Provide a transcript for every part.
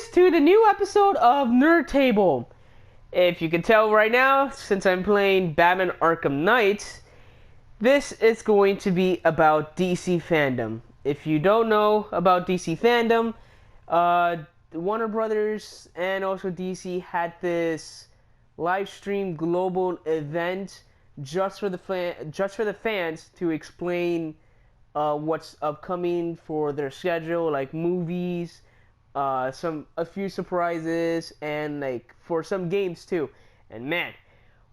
guys to the new episode of Nerd Table. If you can tell right now, since I'm playing Batman Arkham Knight, this is going to be about DcFandome. If you don't know about DcFandome, Warner Brothers and also DC had this live stream global event just for the fans to explain what's upcoming for their schedule, like movies, a few surprises, and like for some games too. And man,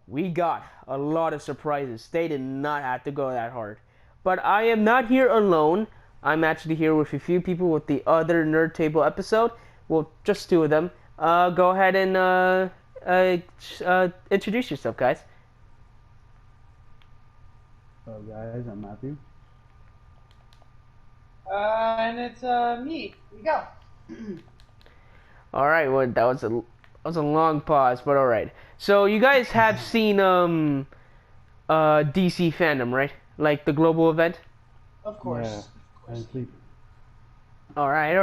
we got a lot of surprises. They did not have to go that hard. But I am not here alone. I'm actually here with a few people with the other Nerd Table episode. Well, just two of them. Go ahead and introduce yourself, guys. Hello guys, I'm Matthew. And it's me. Here we go. All right, well that was a long pause, but all right. So you guys have seen DcFandome, right? Like the global event. Of course. Yeah, I didn't sleep. All right.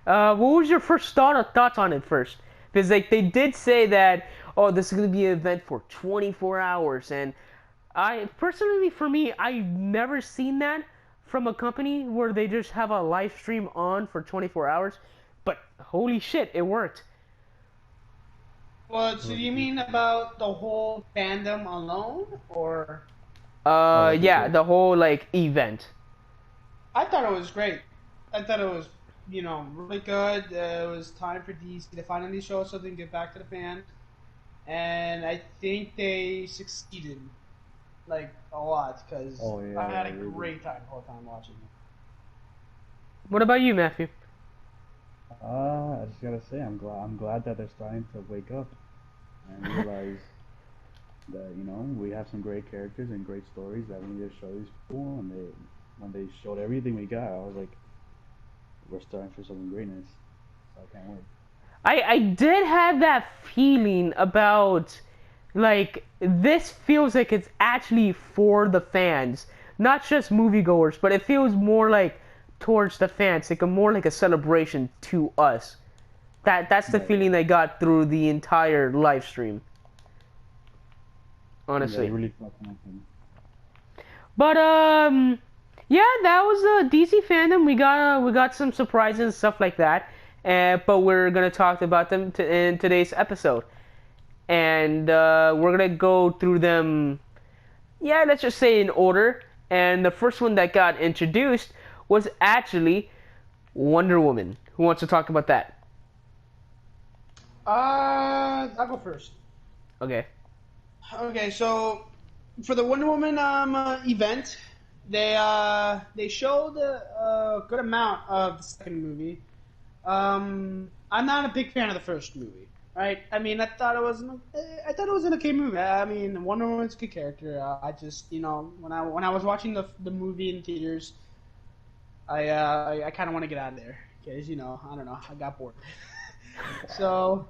What was your first thoughts on it first? Because like they did say that, oh, this is gonna be an event for 24 hours, and I personally, for me, I've never seen that from a company where they just have a live stream on for 24 hours. But holy shit, it worked. Well, so you mean about the whole fandom alone, or? Yeah, the whole like event. I thought it was great. I thought it was, really good. It was time for DC to finally show us something, get back to the fans, and I think they succeeded, like a lot, because I had a great time the whole time watching it. What about you, Matthew? I just gotta say, I'm glad that they're starting to wake up and realize that we have some great characters and great stories that we need to show these people. And when they showed everything we got, I was like, we're starting for some greatness. So I can't wait. I did have that feeling about, like, this feels like it's actually for the fans, not just moviegoers, but it feels more like towards the fans, like more like a celebration to us. That's the feeling I got through the entire live stream. Honestly. Yeah, really fucking awesome. But yeah, that was DcFandome. We got some surprises and stuff like that. But we're gonna talk about them in today's episode, and we're gonna go through them. Yeah, let's just say in order. And the first one that got introduced was actually Wonder Woman. Who wants to talk about that? I'll go first. Okay. Okay, so for the Wonder Woman event, they showed a good amount of the second movie. I'm not a big fan of the first movie, right? I mean, I thought it was an okay movie. I mean, Wonder Woman's a good character. I just, when I was watching the movie in theaters, I kind of want to get out of there because I don't know, I got bored. So,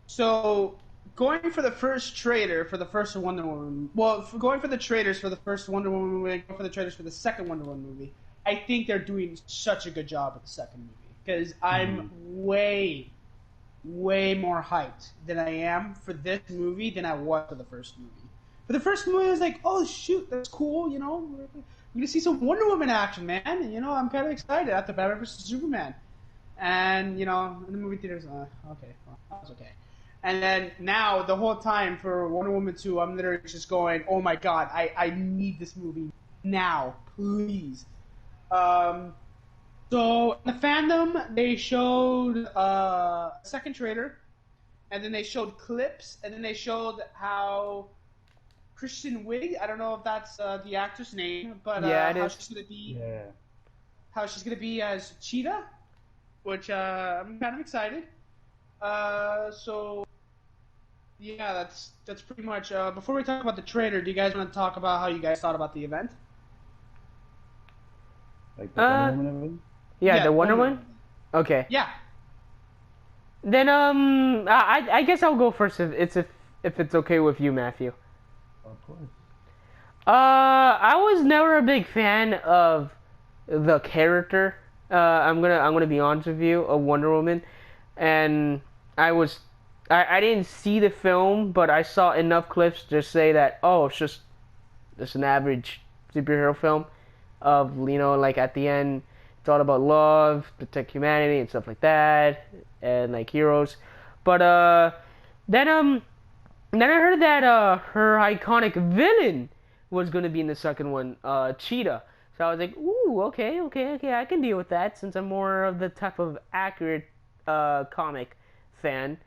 so going for the first trailer for the first Wonder Woman, going for the trailers for the first Wonder Woman movie, going for the trailers for the second Wonder Woman movie, I think they're doing such a good job with the second movie because I'm way more hyped than I am for this movie than I was for the first movie. For the first movie, I was like, oh shoot, that's cool, we're gonna see some Wonder Woman action, man. And, I'm kind of excited after Batman vs Superman. And, in the movie theaters, okay, well, that was okay. And then now, the whole time for Wonder Woman 2, I'm literally just going, oh my god, I need this movie now, please. So, in the fandom, they showed a second trailer, and then they showed clips, and then they showed how Kristen Wiig, I don't know if that's the actress name, but yeah, how she's gonna be, how she's gonna be as Cheetah, which I'm kind of excited. So yeah, that's pretty much. Before we talk about the trailer, do you guys want to talk about how you guys thought about the event? Like the Wonder Woman event? Yeah, the Wonder Woman. Okay. Yeah. Then I guess I'll go first if it's okay with you, Matthew. Of course. I was never a big fan of the character. I'm gonna be honest with you, of Wonder Woman, and I was I didn't see the film, but I saw enough clips to say that it's just an average superhero film of like at the end it's all about love, protect humanity and stuff like that, and like heroes. But then then I heard that her iconic villain was gonna be in the second one, Cheetah. So I was like, ooh, okay, I can deal with that since I'm more of the type of accurate comic fan.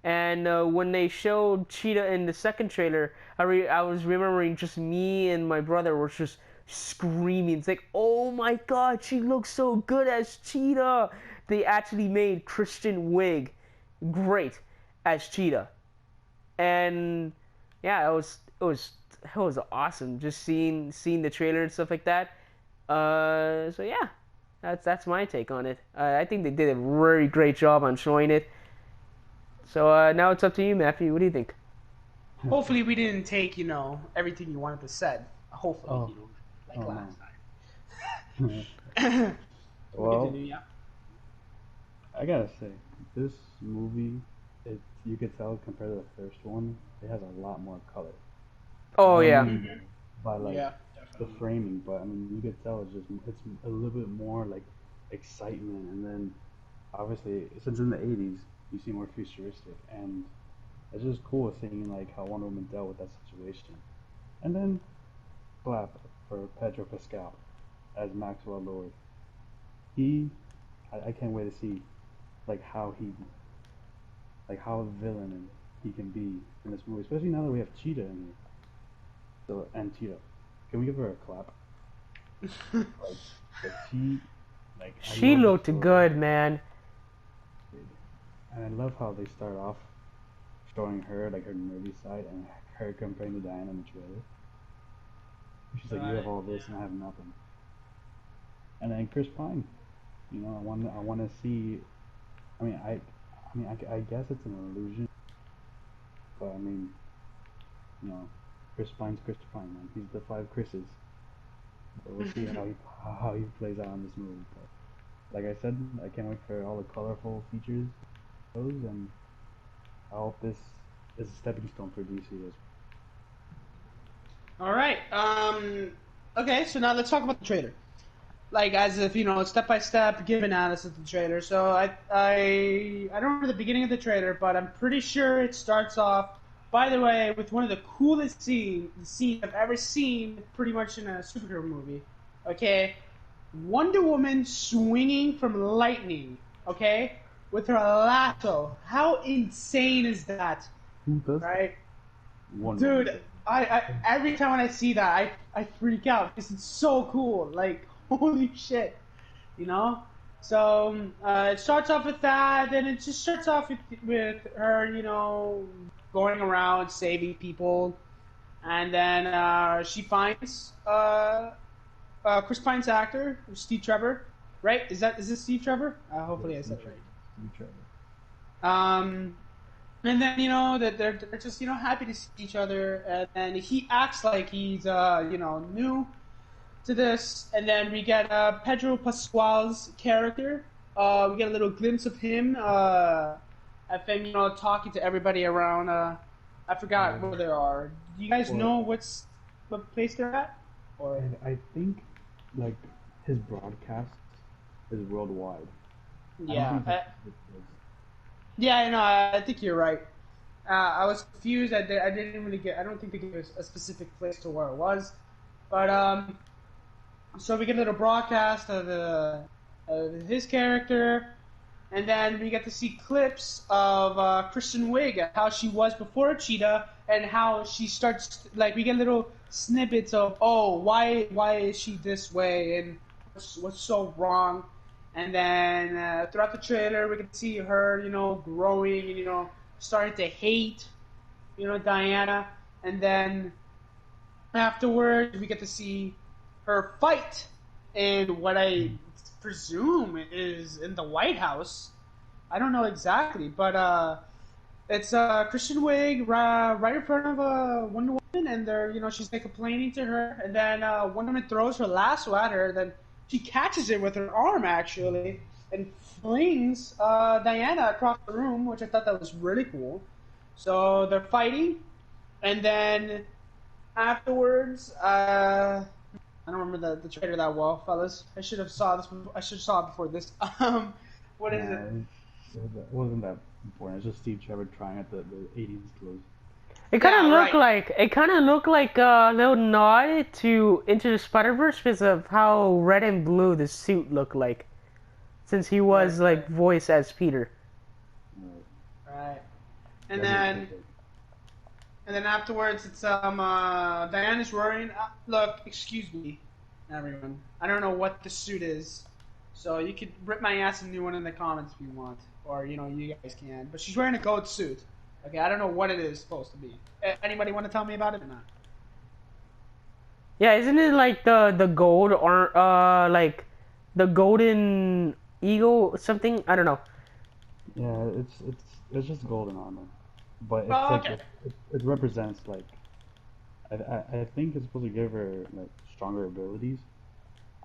And when they showed Cheetah in the second trailer, I was remembering just me and my brother were just screaming. It's like, oh my god, she looks so good as Cheetah. They actually made Kristen Wiig great as Cheetah, and yeah, it was awesome just seeing the trailer and stuff like that. So yeah, that's my take on it. I think they did a very great job on showing it. So now it's up to you, Matthew. What do you think? Hopefully, we didn't take everything you wanted to said. Hopefully, Oh, like oh last no. time. Well, Continue, yeah. I gotta say, this movie, you could tell compared to the first one, it has a lot more color. Oh I yeah, don't mean by like Yeah, the definitely. framing, but I mean you could tell it's a little bit more like excitement, and then obviously since in the '80s you see more futuristic, and it's just cool seeing like how Wonder Woman dealt with that situation. And then clap for Pedro Pascal as Maxwell Lord. He, I can't wait to see like how villain he can be in this movie, especially now that we have Cheetah in here. So and Cheetah, can we give her a clap? Like, like she, like I she love the looked story, good, man. and I love how they start off showing her like her nervy side and her comparing to Diana in the trailer. She's like, "You have Right. all this and I have nothing." And then Chris Pine, I want to see. I mean, I guess it's an illusion, but I mean, you know, Chris Pine's Chris Pine, man. He's the five Chris's. But we'll see how he plays out in this movie. But like I said, I can't wait for all the colorful features, and I hope this is a stepping stone for DC as All right. Okay, so now let's talk about the trailer. Like as if step by step, give analysis of the trailer. So I don't remember the beginning of the trailer, but I'm pretty sure it starts off. By the way, with one of the coolest scenes I've ever seen, pretty much in a superhero movie. Okay, Wonder Woman swinging from lightning. Okay, with her lasso. How insane is that? well. Who does that? Right? Wonder Woman Dude, does. I every time when I see that, I freak out because it's so cool. Like, holy shit, you know. So it starts off with that, then it just starts off with her, going around saving people, and then she finds Chris Pine's actor, Steve Trevor, right? Is this Steve Trevor? Yes, Hopefully I you said it Trevor. right. You Trevor. And then that they're just happy to see each other, and then he acts like he's new to this, and then we get Pedro Pascal's character. We get a little glimpse of him. I think talking to everybody around. I forgot where they are. Do you guys Well, know what place they're at? Or and I think like his broadcast is worldwide. I don't yeah, think it's yeah, I know. I think you're right. I was confused. I didn't really get. I don't think they gave us a specific place to where it was, but so we get a little broadcast of his character, and then we get to see clips of Kristen Wiig, how she was before Cheetah, and how she starts. Like we get little snippets of, oh, why is she this way, and what's so wrong. And then throughout the trailer, we get to see her, growing and starting to hate, Diana. And then afterwards, we get to see her fight in what I presume is in the White House. I don't know exactly, but it's Christian Wiig right in front of Wonder Woman, and she's like complaining to her, and then Wonder Woman throws her lasso at her, then she catches it with her arm actually and flings Diana across the room, which I thought that was really cool. So they're fighting, and then afterwards, I don't remember the trailer that well, fellas. I should have saw this. I should have saw it before this. What is it? It wasn't that important. It's just Steve Trevor trying at the 80s clothes. It kind of Yeah, looked right. like a little nod to Into the Spider-Verse because of how red and blue the suit looked like, since he Right, was right, like voiced as Peter. right. And That was then and then afterwards, it's Diana's roaring. Look, excuse me, everyone. I don't know what the suit is, so you could rip my ass a new one in the comments if you want, or you guys can. But she's wearing a goat suit. Okay, I don't know what it is supposed to be. Anybody want to tell me about it or not? Yeah, isn't it like the gold or like the golden eagle or something? I don't know. Yeah, it's just golden armor, but it's Oh, like okay. it represents like I think it's supposed to give her like stronger abilities.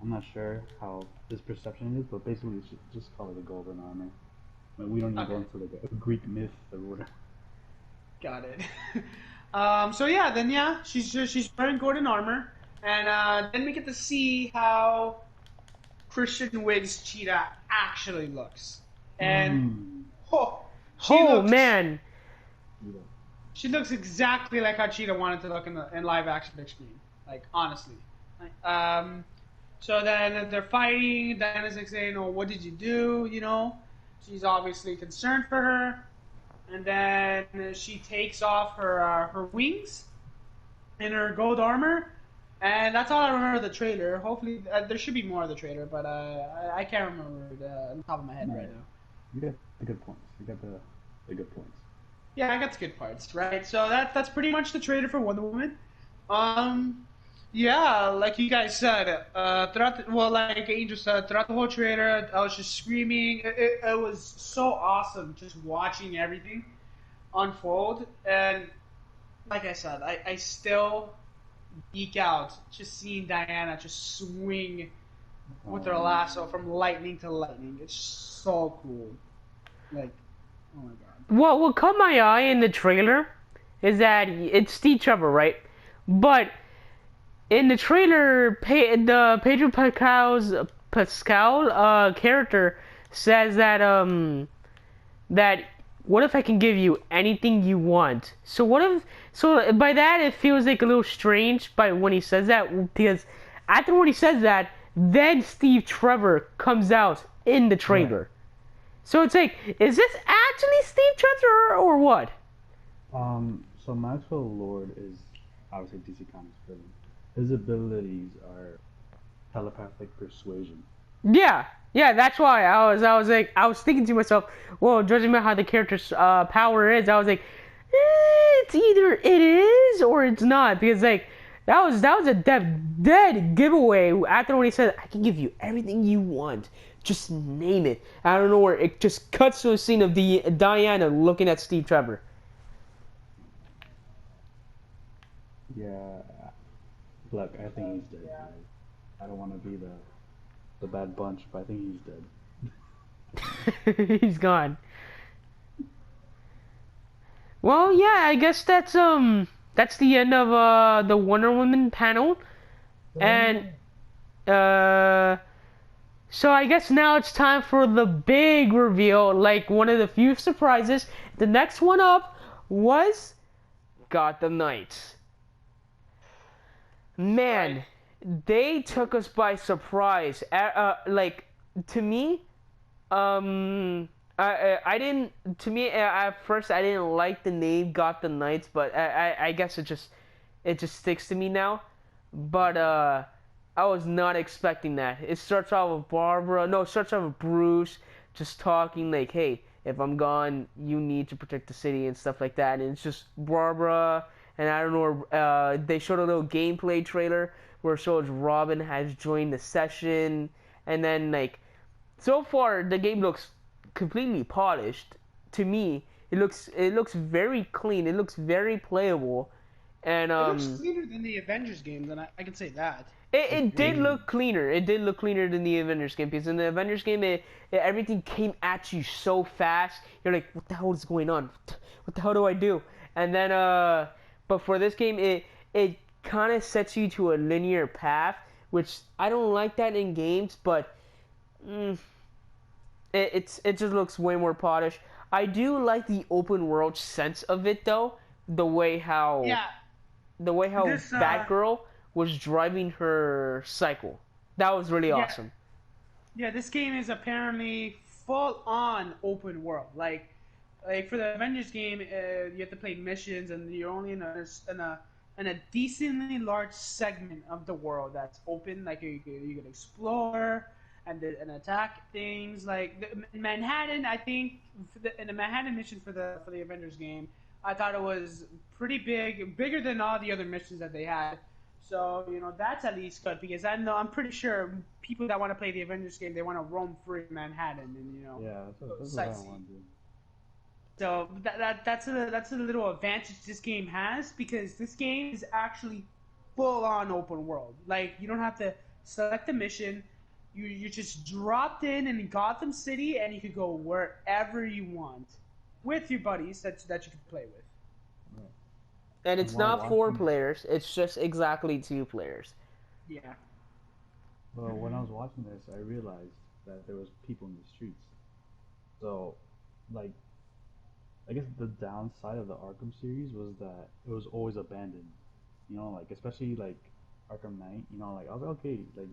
I'm not sure how this perception is, but basically it's just call it a golden armor. Like, we don't even go Okay, into like a Greek myth or whatever. got it. So yeah, then yeah, she's wearing golden armor, and then we get to see how Christian Wiig's cheetah actually looks, and Mm. oh, she Oh looks man, Yeah. she looks exactly like how Cheetah wanted to look in live action big screen. Like honestly. Like, so then they're fighting. Diana's like saying, "Oh, what did you do?" She's obviously concerned for her, and then she takes off her wings and her gold armor, and that's all I remember of the trailer. Hopefully, there should be more of the trailer, but I can't remember it on the top of my head No, right now. you got the good points. You got the good points. Yeah, I got the good parts, right? So that's pretty much the trailer for Wonder Woman. Um, yeah, like you guys said, like Angel said, throughout the whole trailer, I was just screaming. It was so awesome just watching everything unfold. And like I said, I still geek out just seeing Diana just swing with her Um, lasso from lightning to lightning. It's so cool. Like, oh my god. what caught my eye in the trailer is that it's Steve Trevor, right? But in the trailer, the Pedro Pascal character says that what if I can give you anything you want? So what if so by that it feels like a little strange by when he says that because after when he says that, then Steve Trevor comes out in the right. trailer. So it's like, is this actually Steve Trevor or what? So Maxwell Lord is obviously DC Comics villain. His abilities are telepathic persuasion. Yeah, yeah, that's why I was thinking to myself, well, judging by how the character's power is, I was like, it's either it is or it's not because like that was a dead giveaway after when he said I can give you everything you want, just name it. I don't know where it just cuts to a scene of the Diana looking at Steve Trevor. Yeah, look, I think he's dead, guys. I don't want to be the bad bunch, but I think he's dead. He's gone. Well, yeah, I guess that's the end of the Wonder Woman panel. And uh so I guess now it's time for the big reveal, like one of the few surprises. The next one up was Gotham Knights. Right. Man, they took us by surprise. Like to me, I didn't. To me, at first, I didn't like the name Gotham Knights, but I guess it just sticks to me now. But I was not expecting that. It starts off with Barbara. No, it starts off with Bruce just talking like, "Hey, if I'm gone, you need to protect the city and stuff like that." And it's just Barbara, and I don't know. They showed a little gameplay trailer where it shows Robin has joined the session, and then like so far the game looks completely polished. To me, it looks very clean. It looks very playable, and It looks cleaner than the Avengers games, and I can say that. It It's did way. look cleaner. It did look cleaner than the Avengers game because in the Avengers game, everything came at you so fast. You're like, what the hell is going on? What the hell do I do? And then, but for this game, it kind of sets you to a linear path, which I don't like that in games, but mm, it just looks way more polished. I do like the open world sense of it though, the way how Yeah, the way how this Batgirl was driving her cycle. That was really yeah, awesome. yeah, this game is apparently full on open world. Like for the Avengers game, you have to play missions, and you're only in a decently large segment of the world that's open. Like you can explore and attack things. Like in Manhattan, I think in the Manhattan mission for the Avengers game, I thought it was pretty big, bigger than all the other missions that they had. So that's at least good because I'm pretty sure people that want to play the Avengers game they want to roam free in Manhattan and Yeah, that's what I sightsee. want to do. So that's a little advantage this game has because this game is actually full on open world. Like you don't have to select a mission. You just dropped in Gotham City and you could go wherever you want with your buddies that you can play with. Right. And And it's while not four watching, players, it's just exactly two players. Yeah. well, when I was watching this, I realized that there was people in the streets. So, like, I guess the downside of the Arkham series was that it was always abandoned. Like especially like Arkham Knight. Like I was like, okay, like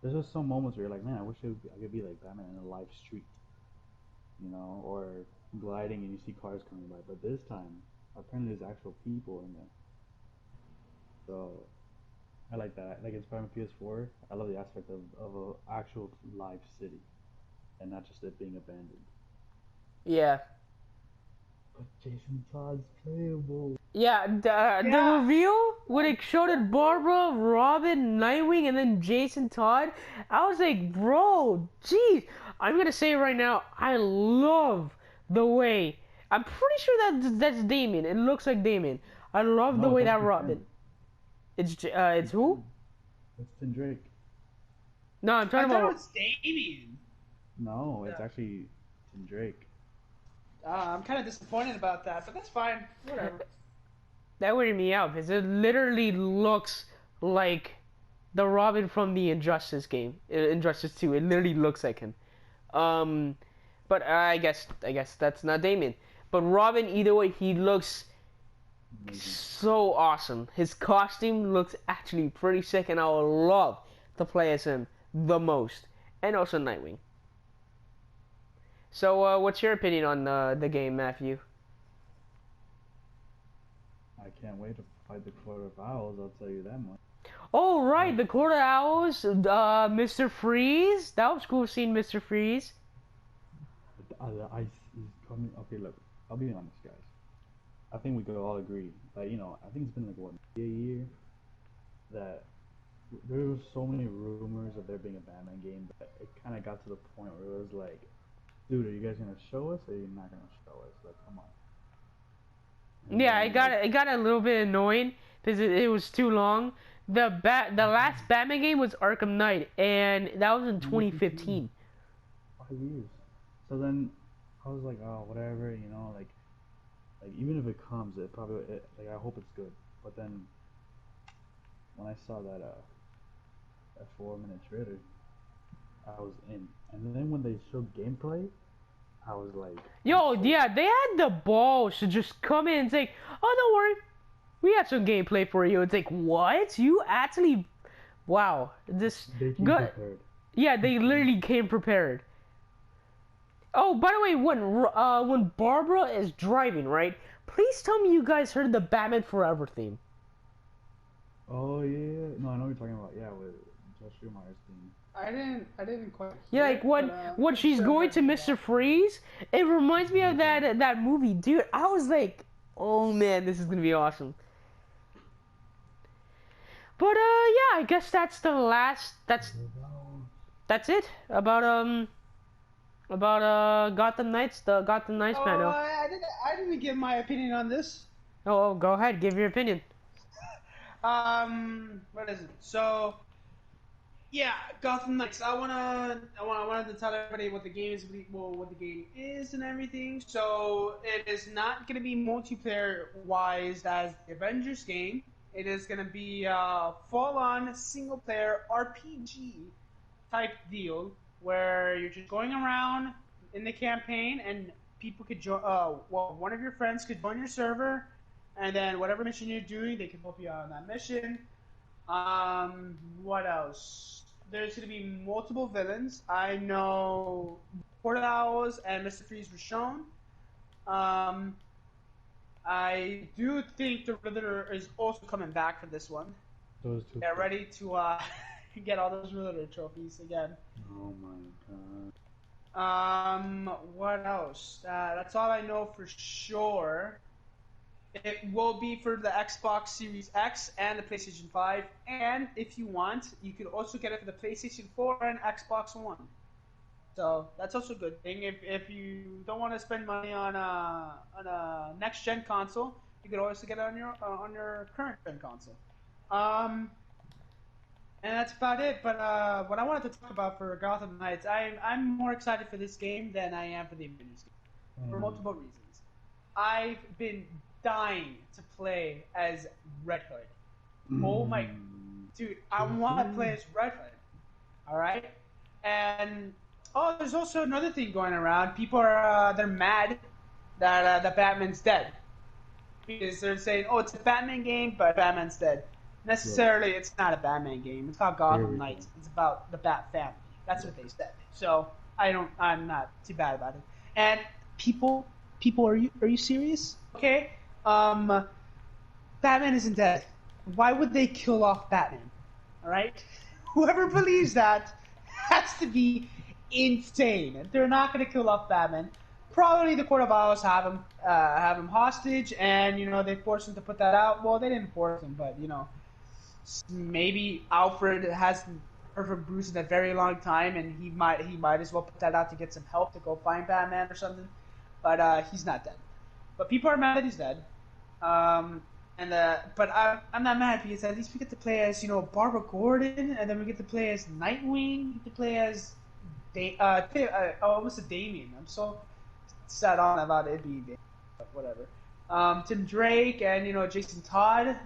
there's just some moments where you're like, man, I wish I could be like Batman in a live street. Or gliding and you see cars coming by. But this time, apparently there's actual people in there. So I like that. Like in Spider-Man PS4, I love the aspect of a actual live city and not just it being abandoned. Yeah. But Jason Todd's playable. Yeah, the Yeah. reveal when it showed it Barbara, Robin, Nightwing, and then Jason Todd, I was like, bro, geez. I'm gonna say it right now, I love the way. I'm pretty sure that's Damien. It looks like Damien. I love the No, it's way that actually Robin. Tim. It's It's who? Tim. It's Tim Drake. No, I'm I talking thought it about. was Damien. No, it's Yeah. actually Tim Drake. I'm kind of disappointed about that, but that's fine. Whatever. That weirded me out because it literally looks like the Robin from the Injustice game, Injustice 2. It literally looks like him. Um, but I guess that's not Damien. But Robin, either way, he looks Amazing. so awesome. His costume looks actually pretty sick, and I would love to play as him the most. And also Nightwing. So, what's your opinion on the game, Matthew? I can't wait to fight the Court of Owls, I'll tell you that much. Oh, right, Like, the Court of Owls, Mr. Freeze. That was cool seeing Mr. Freeze. the ice is coming. Okay, look, I'll be honest, guys. I think we could all agree that, I think it's been like, what, maybe a year that there were so many rumors of there being a Batman game that it kind of got to the point where it was like, dude, are you guys going to show us or are you not going to show us? Like, come on. And Yeah, then, like, it got a little bit annoying because it was too long. The last Batman game was Arkham Knight, and that was in 2015, 2015. 5 years. So then I was like, oh, whatever, like even if it comes, like I hope it's good. But then when I saw that 4 minute trailer, I was in. And then when they showed gameplay, I was like, I'm Yo, so yeah, they had the balls to just come in and say, "Oh, don't worry, we have some gameplay for you." It's like, what? You actually, wow, this they came good. prepared. Yeah, they literally came prepared. Oh, by the way, when Barbara is driving, right? Please tell me you guys heard the Batman Forever theme. Oh yeah, no, I know what you're talking about. Yeah, with Josh Schumacher's theme. I didn't quite Yeah, hear like it, but when I'm she's sure I've going heard to it Mr. about. Freeze, it reminds me of that movie, dude. I was like, oh man, this is gonna be awesome. But yeah, I guess that's the last. That's it about Gotham Knights, the Gotham Knights Oh, panel. I didn't give my opinion on this. Oh, go ahead, give your opinion. What is it? So Yeah, Gotham Knights. I wanted to tell everybody what the game is, well, what the game is and everything. So it is not going to be multiplayer wise as the Avengers game. It is going to be full on single player RPG type deal where you're just going around in the campaign and people could join. Well, one of your friends could join your server, and then whatever mission you're doing, they can help you out on that mission. What else? There's going to be multiple villains. I know Portal Owls and Mr. Freeze were shown. Um, I do think the Riddler is also coming back for this one. Those two. Get ready to get all those Riddler trophies again. Oh my god. What else? That's all I know for sure. It will be for the Xbox Series X and the PlayStation 5, and if you want, you can also get it for the PlayStation 4 and Xbox One. So that's also a good thing. If you don't want to spend money on a next gen console, you could also get it on your current gen console. Um, and that's about it. But what I wanted to talk about for Gotham Knights, I'm more excited for this game than I am for the Avengers game for multiple reasons. I've been dying to play as Red Hood. Oh my, dude, I want to play as Red Hood. All right, and there's also another thing going around. People are they're mad that Batman's dead because they're saying, "Oh, it's a Batman game, but Batman's dead." Necessarily, it's not a Batman game. It's called Gotham Knights. It's about the Bat family. That's what they said. So I'm not too bad about it. And people, are you serious? Okay. Batman isn't dead. Why would they kill off Batman? All right. Whoever believes that has to be insane. They're not going to kill off Batman. Probably the Court of Owls have him hostage, and they forced him to put that out. Well, they didn't force him, but maybe Alfred hasn't heard from Bruce in a very long time, and he might as well put that out to get some help to go find Batman or something. But he's not dead. But people are mad that he's dead. But I'm not mad because at least we get to play as Barbara Gordon, and then we get to play as Nightwing. We get to play as almost a Damien. I'm so sad on about it being Damien, but whatever. Tim Drake and Jason Todd.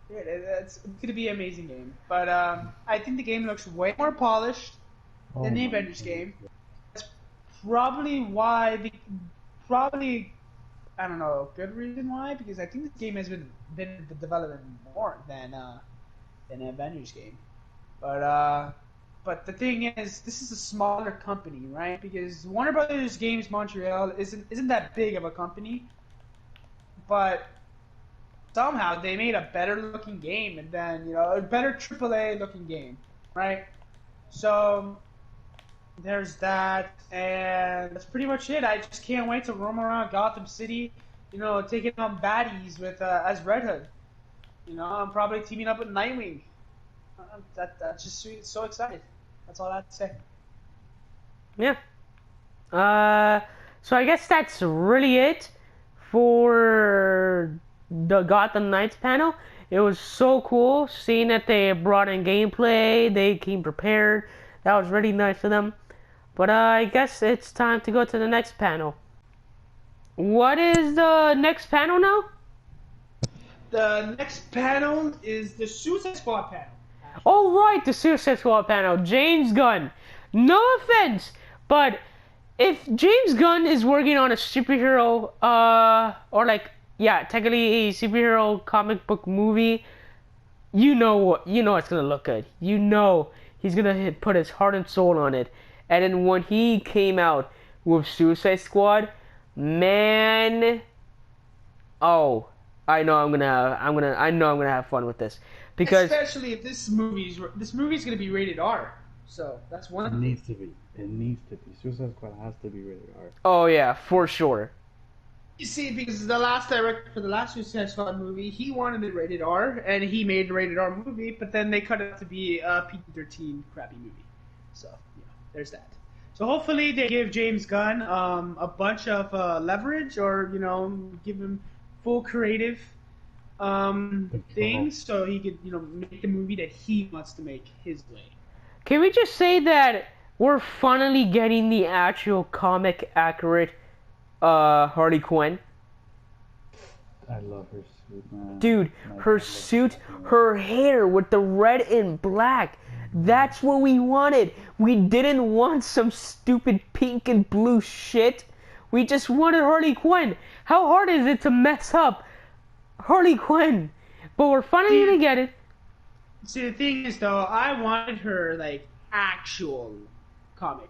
It's gonna be an amazing game. But I think the game looks way more polished than the Avengers game. That's probably why. I don't know, a good reason why, because I think this game has been in the development more than an Avengers game. But the thing is, this is a smaller company, right? Because Warner Brothers Games Montreal isn't that big of a company, but somehow they made a better looking game, and then a better AAA looking game, right? So there's that, and that's pretty much it. I just can't wait to roam around Gotham City, taking on baddies with as Red Hood. I'm probably teaming up with Nightwing. That's just sweet. So excited. That's all I have to say. Yeah. So I guess that's really it for the Gotham Knights panel. It was so cool seeing that they brought in gameplay. They came prepared. That was really nice of them. But I guess it's time to go to the next panel. What is the next panel now? The next panel is the Suicide Squad panel. Oh, right, the Suicide Squad panel. James Gunn. No offense, but if James Gunn is working on a superhero, technically a superhero comic book movie, you know it's gonna look good. He's gonna put his heart and soul on it. And then when he came out with Suicide Squad, man, I know I'm gonna have fun with this, because especially if this movie's gonna be rated R. So that's one. It needs to be. Suicide Squad has to be rated R. Oh yeah, for sure. You see, because the last director for the last Suicide Squad movie, he wanted it rated R, and he made a rated R movie, but then they cut it to be a PG-13 crappy movie. So there's that. So hopefully they give James Gunn a bunch of leverage, or give him full creative things, so he could, make the movie that he wants to make his way. Can we just say that we're finally getting the actual comic accurate Harley Quinn? I love her suit, man. Dude, Like, her I love suit, her. her hair with the red and black. That's what we wanted. We didn't want some stupid pink and blue shit. We just wanted Harley Quinn. How hard is it to mess up Harley Quinn? But we're finally gonna get it. See, the thing is, though, I wanted her, like, actual comic,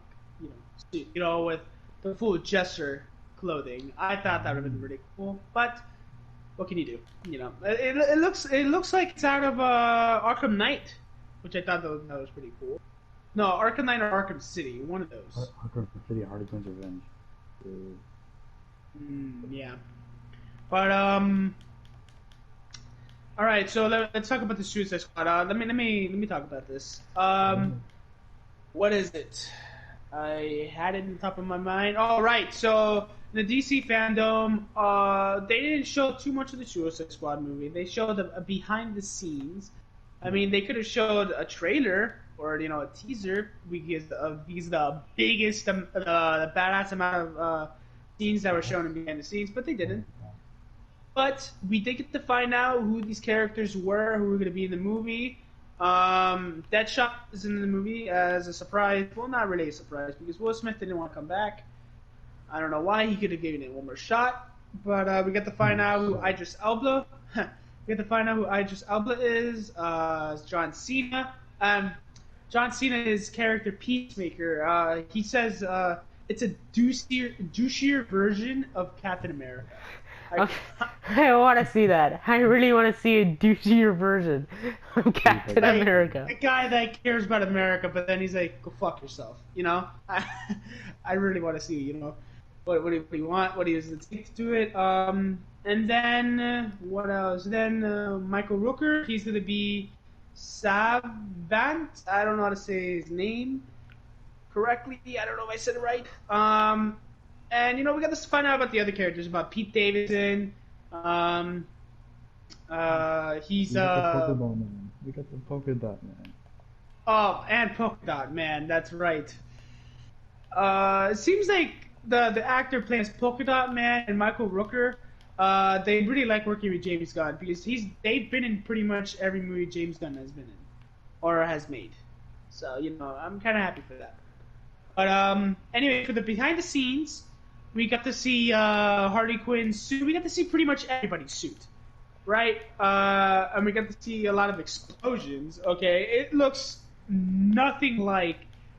suit, with the full Jester clothing. I thought that would have been really cool, but what can you do? It looks like it's out of Arkham Knight, which I thought that was pretty cool. No, Arkham Knight or Arkham City, one of those. Arkham City, Harley Quinn's Revenge. Dude. Yeah, but all right. So let's talk about the Suicide Squad. Let me talk about this. What is it? I had it in the top of my mind. All right. So the DC Fandome, they didn't show too much of the Suicide Squad movie. They showed a behind the scenes. I mean, they could have showed a trailer or a teaser because the biggest, the badass amount of scenes that were shown in behind the scenes, but they didn't. But we did get to find out who these characters were, who were going to be in the movie. Deadshot is in the movie as a surprise. Well, not really a surprise because Will Smith didn't want to come back. I don't know why. He could have given it one more shot. But we get to find out who Idris Elba. We get to find out who Idris Elba is. John Cena. John Cena's character Peacemaker. He says it's a douchier version of Captain America. I want to see that. I really want to see a douchier version of Captain America. A guy that cares about America, but then he's like, go fuck yourself. I really want to see, what do you want, what he is to do it. And then, what else? Then Michael Rooker, he's going to be Savant. I don't know how to say his name correctly. I don't know if I said it right. And, we got to find out about the other characters, about Pete Davidson. He's We got the polka dot man. Oh, and Polka Dot Man, that's right. It seems like the actor playing as Polka Dot Man and Michael Rooker, they really like working with James Gunn because they've been in pretty much every movie James Gunn has been in or has made. So, I'm kind of happy for that. But anyway, for the behind the scenes, we got to see Harley Quinn's suit. We got to see pretty much everybody's suit, right? And we got to see a lot of explosions. Okay, it looks nothing like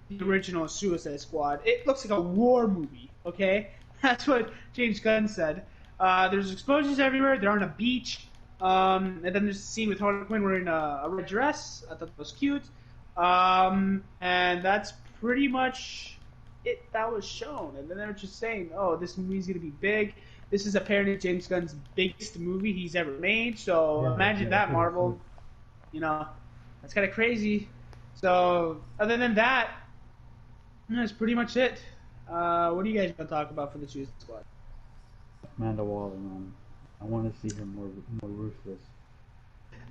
the original Suicide Squad. It looks like a war movie. Okay, that's what James Gunn said. There's explosions everywhere. They're on a beach, and then there's a scene with Harley Quinn wearing a red dress. I thought that was cute. And that's pretty much it that was shown. And then they were just saying, oh, this movie's gonna be big. This is apparently James Gunn's biggest movie he's ever made. So imagine that, Marvel. That's kind of crazy. So other than that, that's pretty much it. What are you guys gonna talk about for the Suicide Squad? Amanda Waller, man. I want to see her more ruthless.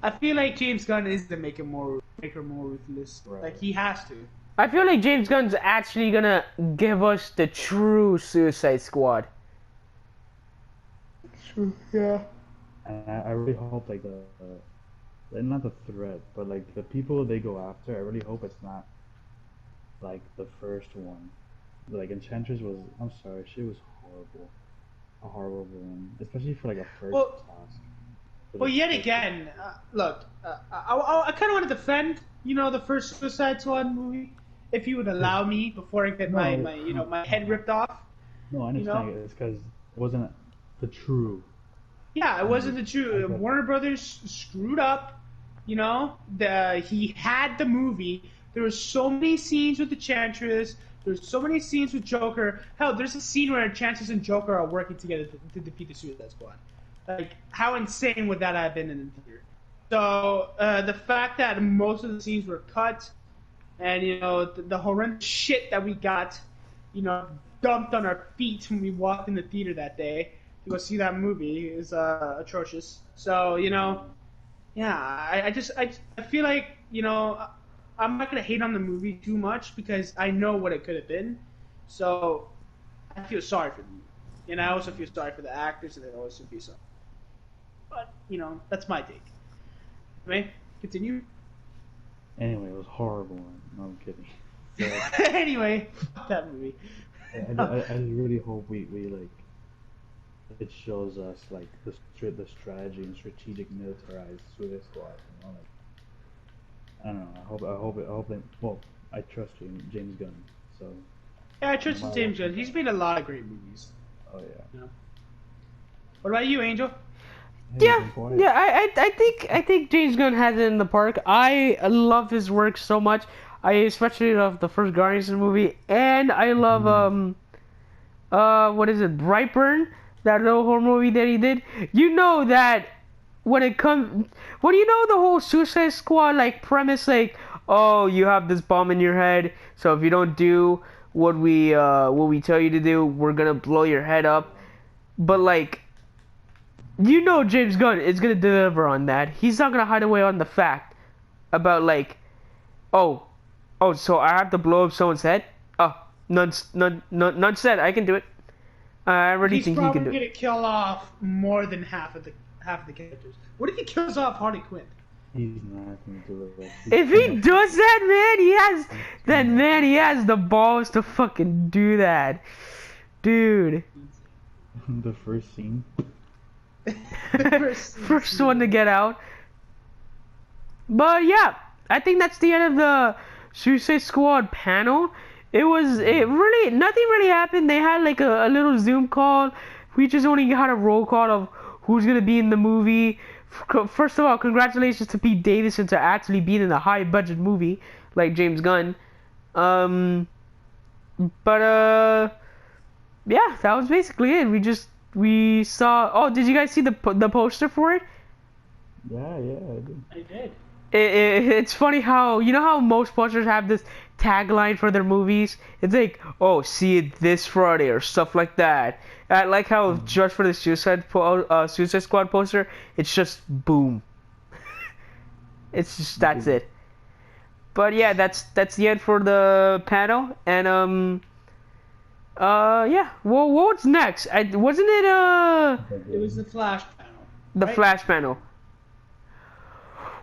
I feel like James Gunn is to make her more ruthless. Right. Like he has to. I feel like James Gunn's actually gonna give us the true Suicide Squad. True. Yeah. And I really hope like not the threat, but like the people they go after. I really hope it's not like the first one. Like Enchantress was. I'm sorry, she was horrible. A horrible villain, especially for like a first task. Well, yet again, look, I kind of want to defend, the first Suicide Squad movie, if you would allow me before I get my head ripped off. No, I understand it. It's because it wasn't the true. Yeah, it wasn't the true. Warner Brothers screwed up. He had the movie. There were so many scenes with the Enchantress. There's so many scenes with Joker. Hell, there's a scene where Enchantress and Joker are working together to defeat the Suicide Squad. Like, how insane would that have been in the theater? So, the fact that most of the scenes were cut, and, the horrendous shit that we got, dumped on our feet when we walked in the theater that day, to go see that movie is atrocious. So yeah, I feel like I'm not gonna hate on the movie too much because I know what it could have been. So I feel sorry for them, and I also feel sorry for the actors, and I also feel sorry. But that's my take. Right? Continue. Anyway, it was horrible. No, I'm kidding. So, Anyway, fuck that movie. I just really hope we like it shows us like the strategy and strategic militarized Suicide Squad. Like I don't know. I hope that. Well, I trust James Gunn. So Yeah, I trust James Gunn. He's made a lot of great movies. oh yeah. What about you, Angel? Yeah, I think James Gunn has it in the park. I love his work so much. I especially love the first Guardians movie, and I love what is it, Brightburn, that little horror movie that he did. You know that when it comes, the whole Suicide Squad like premise, like, oh, you have this bomb in your head, so if you don't do what we tell you to do, we're gonna blow your head up. But like, James Gunn is gonna deliver on that. He's not gonna hide away on the fact about like, oh, so I have to blow up someone's head. Oh, none said. I can do it. I already think he can do it. He's probably gonna kill off more than half of the characters. What if he kills off Harley Quinn? He's not gonna do it. If he does that, man, he has the balls to fucking do that, dude. The first scene. First one to get out. But yeah, I think that's the end of the Suicide Squad panel. Nothing really happened. They had like a little Zoom call. We just only had a roll call of who's gonna be in the movie. First of all, congratulations to Pete Davidson to actually being in a high budget movie like James Gunn. Yeah, that was basically it. We saw. Oh, did you guys see the poster for it? Yeah, I did. I did. It's funny how how most posters have this tagline for their movies. It's like, oh, see it this Friday or stuff like that. I like how just for the Suicide Squad poster, it's just boom. It's just that's it. But yeah, that's the end for the panel. And yeah. Well, what's next? Wasn't it It was the Flash panel. the right? Flash panel?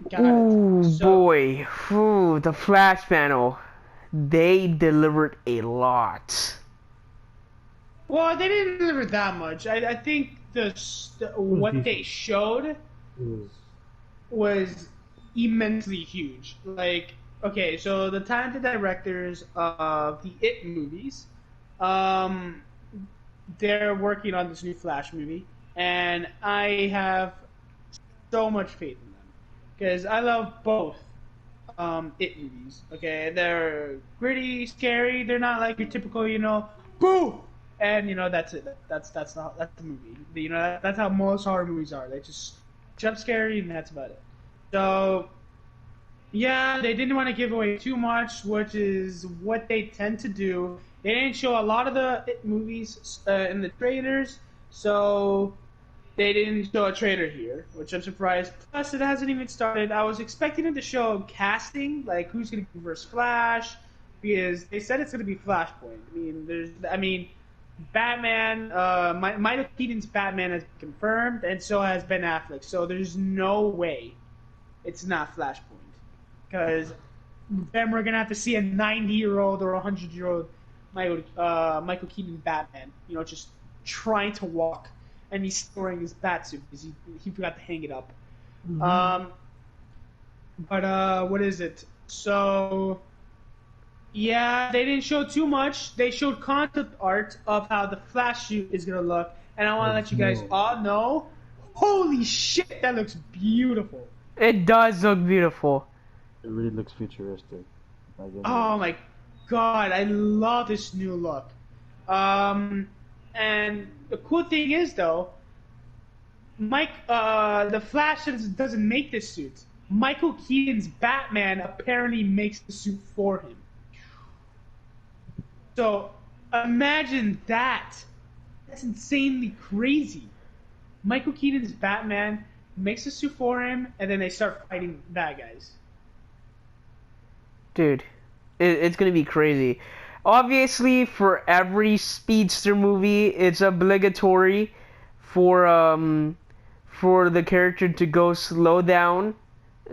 Got it. Ooh, So- boy. Ooh, the Flash panel. They delivered a lot. Well, they didn't deliver that much. I think what they showed It was was immensely huge. Like, okay, so the talented directors of the It movies, they're working on this new Flash movie, and I have so much faith in them because I love both It movies. Okay, they're gritty, scary. They're not like your typical, boo, and that's it. That's the movie. That's how most horror movies are. They just jump scary, and that's about it. So, yeah, they didn't want to give away too much, which is what they tend to do. They didn't show a lot of the It movies in the trailers, so they didn't show a trailer here, which I'm surprised. Plus, it hasn't even started. I was expecting them to show casting, like who's going to be versus Flash, because they said it's going to be Flashpoint. I mean, Batman, Michael Keaton's Batman has been confirmed, and so has Ben Affleck. So there's no way it's not Flashpoint, because then we're gonna have to see a 90-year-old or a 100-year-old Michael Keaton Batman, just trying to walk, and he's wearing his bat suit because he forgot to hang it up. Mm-hmm. But what is it? So yeah, they didn't show too much. They showed concept art of how the Flash suit is gonna look, and I want to let you guys all know, holy shit, that looks beautiful. It does look beautiful. It really looks futuristic. Oh my god, I love this new look. And the cool thing is though, the Flash doesn't make this suit. Michael Keaton's Batman apparently makes the suit for him. So imagine that. That's insanely crazy. Michael Keaton's Batman makes a suit for him, and then they start fighting bad guys. Dude, it's gonna be crazy. Obviously, for every speedster movie, it's obligatory for the character to go slow down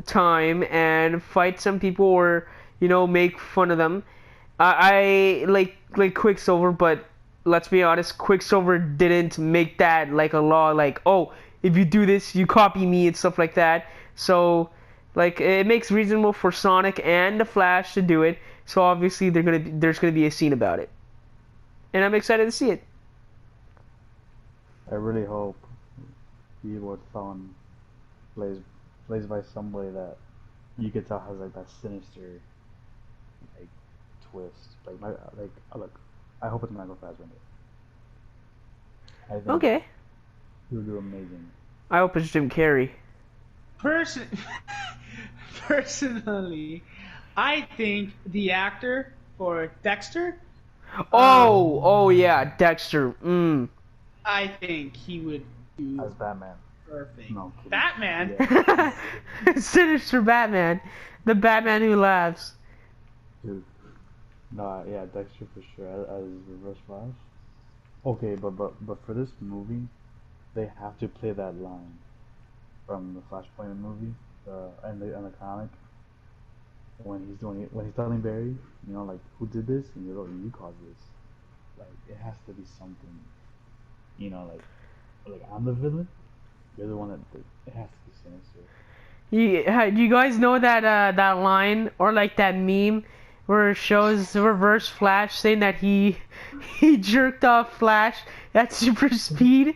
time and fight some people or make fun of them. I like Quicksilver, but let's be honest, Quicksilver didn't make that like a law. Like, oh, if you do this, you copy me and stuff like that. So, like, it makes reasonable for Sonic and the Flash to do it. So obviously, there's gonna be a scene about it, and I'm excited to see it. I really hope Your Thumb plays by somebody that you could tell has like that sinister like twist. Look, I hope it's Michael Fassbender. I think Okay, he'll do amazing. I hope it's Jim Carrey. Personally, I think the actor for Dexter. Oh yeah, Dexter. I think he would do As Batman. perfect. No, kidding. Batman. Yeah. Sinister Batman, the Batman who laughs. Dude. No, yeah, Dexter for sure as Reverse Flash. Okay, but for this movie, they have to play that line from the Flashpoint movie, and the comic. When he's telling Barry, like, who did this, and you're like, you caused this. Like, it has to be something, like I'm the villain. You're the one that did. It has to be sinister. You guys know that line or like that meme where it shows Reverse Flash saying that he jerked off Flash at super speed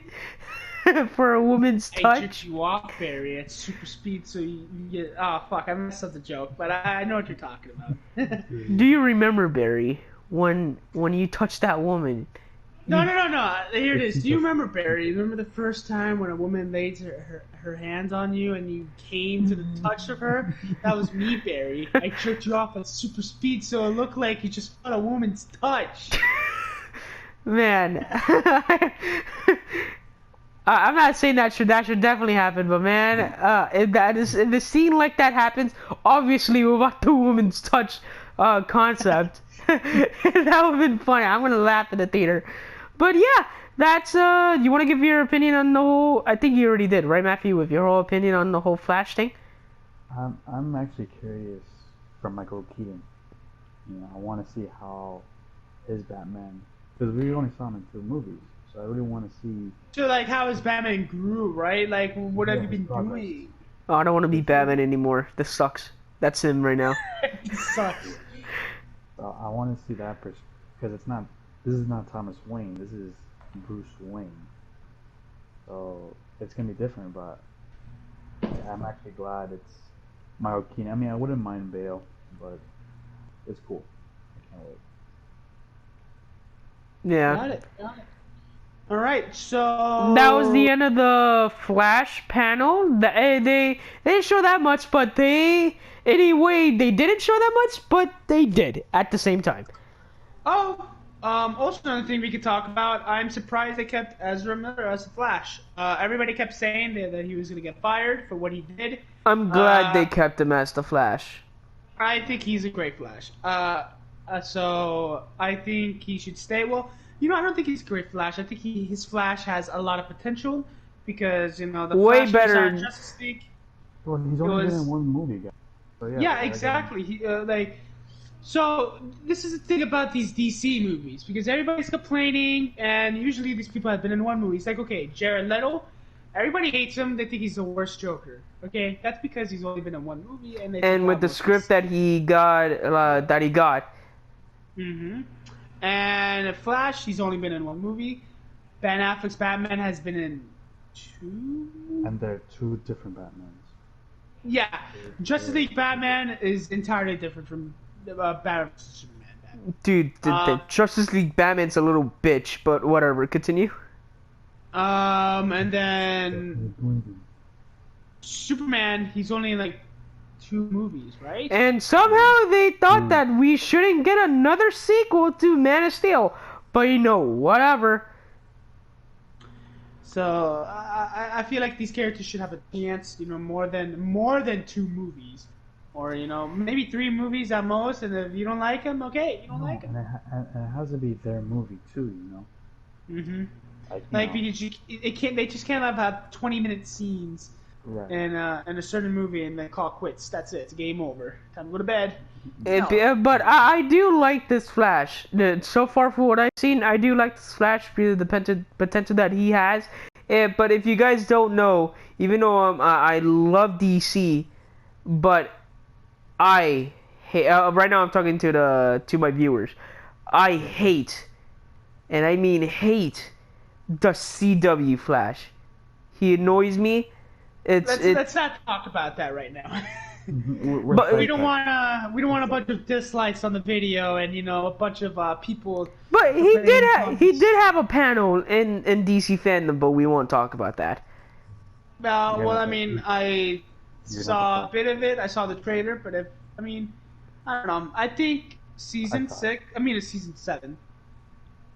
for a woman's I touch. jerked you off, Barry, at super speed, so you get. Oh fuck! I messed up the joke, but I know what you're talking about. Do you remember, Barry, when you touched that woman? No. Here it is. Do you remember, Barry? Remember the first time when a woman laid her hands on you and you came to the touch of her? That was me, Barry. I jerked you off at super speed, so it looked like you just got a woman's touch. Man, I'm not saying that should definitely happen, but man, if the scene like that happens, obviously without the woman's touch concept, that would have been funny. I'm gonna laugh in the theater. But yeah, that's you want to give your opinion on the whole? I think you already did, right, Matthew, with your whole opinion on the whole Flash thing. I'm actually curious from Michael Keaton. I want to see how his Batman, because we only saw him in 2 movies, so I really want to see. So like, how his Batman grew, right? Like, what have you been progress. doing? Oh, I don't want to be Batman anymore. This sucks. That's him right now. It sucks. So I want to see that because it's not. This is not Thomas Wayne. This is Bruce Wayne. So it's gonna be different, but I'm actually glad it's Michael Keaton. I mean, I wouldn't mind Bale, but it's cool. I can't wait. Yeah. Got it. All right, so That was the end of the Flash panel. They didn't show that much, but they didn't show that much, but they did at the same time. Also another thing we could talk about. I'm surprised they kept Ezra Miller as the Flash. Everybody kept saying that he was going to get fired for what he did. I'm glad they kept him as the Flash. I think he's a great Flash. So I think he should stay. Well, I don't think he's a great Flash. I think his Flash has a lot of potential because the Way Flash better. was on Justice League. Well, he's only been in 1 movie, guys. So, Yeah, exactly. So this is the thing about these DC movies because everybody's complaining, and usually these people have been in 1 movie. It's like, okay, Jared Leto, everybody hates him. They think he's the worst Joker. Okay, that's because he's only been in 1 movie, And with the script that he got, Mm-hmm. And Flash, he's only been in 1 movie. Ben Affleck's Batman has been in 2. And they're 2 different Batmans. Yeah, Justice League Batman is entirely different from Batman vs Superman. Batman. Dude, the Justice League Batman's a little bitch, but whatever. Continue. And then Superman, he's only in like 2 movies, right? And somehow they thought that we shouldn't get another sequel to Man of Steel. But whatever. So I feel like these characters should have a chance, more than 2 movies, or maybe 3 movies at most. And if you don't like them, okay, you don't like No, them. and it has to be their movie too, Hmm. Like, Like it can't. They just can't have 20-minute scenes right. in a certain movie and then call quits. That's it. It's game over. Time to go to bed. But I do like this Flash. So far, for what I've seen, I do like this Flash because of the potential that he has. But if you guys don't know, even though I love DC, but I hate. Right now, I'm talking to my viewers. I hate, and I mean hate, the CW Flash. He annoys me. Let's not talk about that right now. But we don't want a bunch of dislikes on the video and a bunch of people. But he did have a panel in DC fandom, but we won't talk about that. Well, I mean, I saw a bit of it. I saw the trailer, but I don't know. I think season 6. I mean, it's season 7.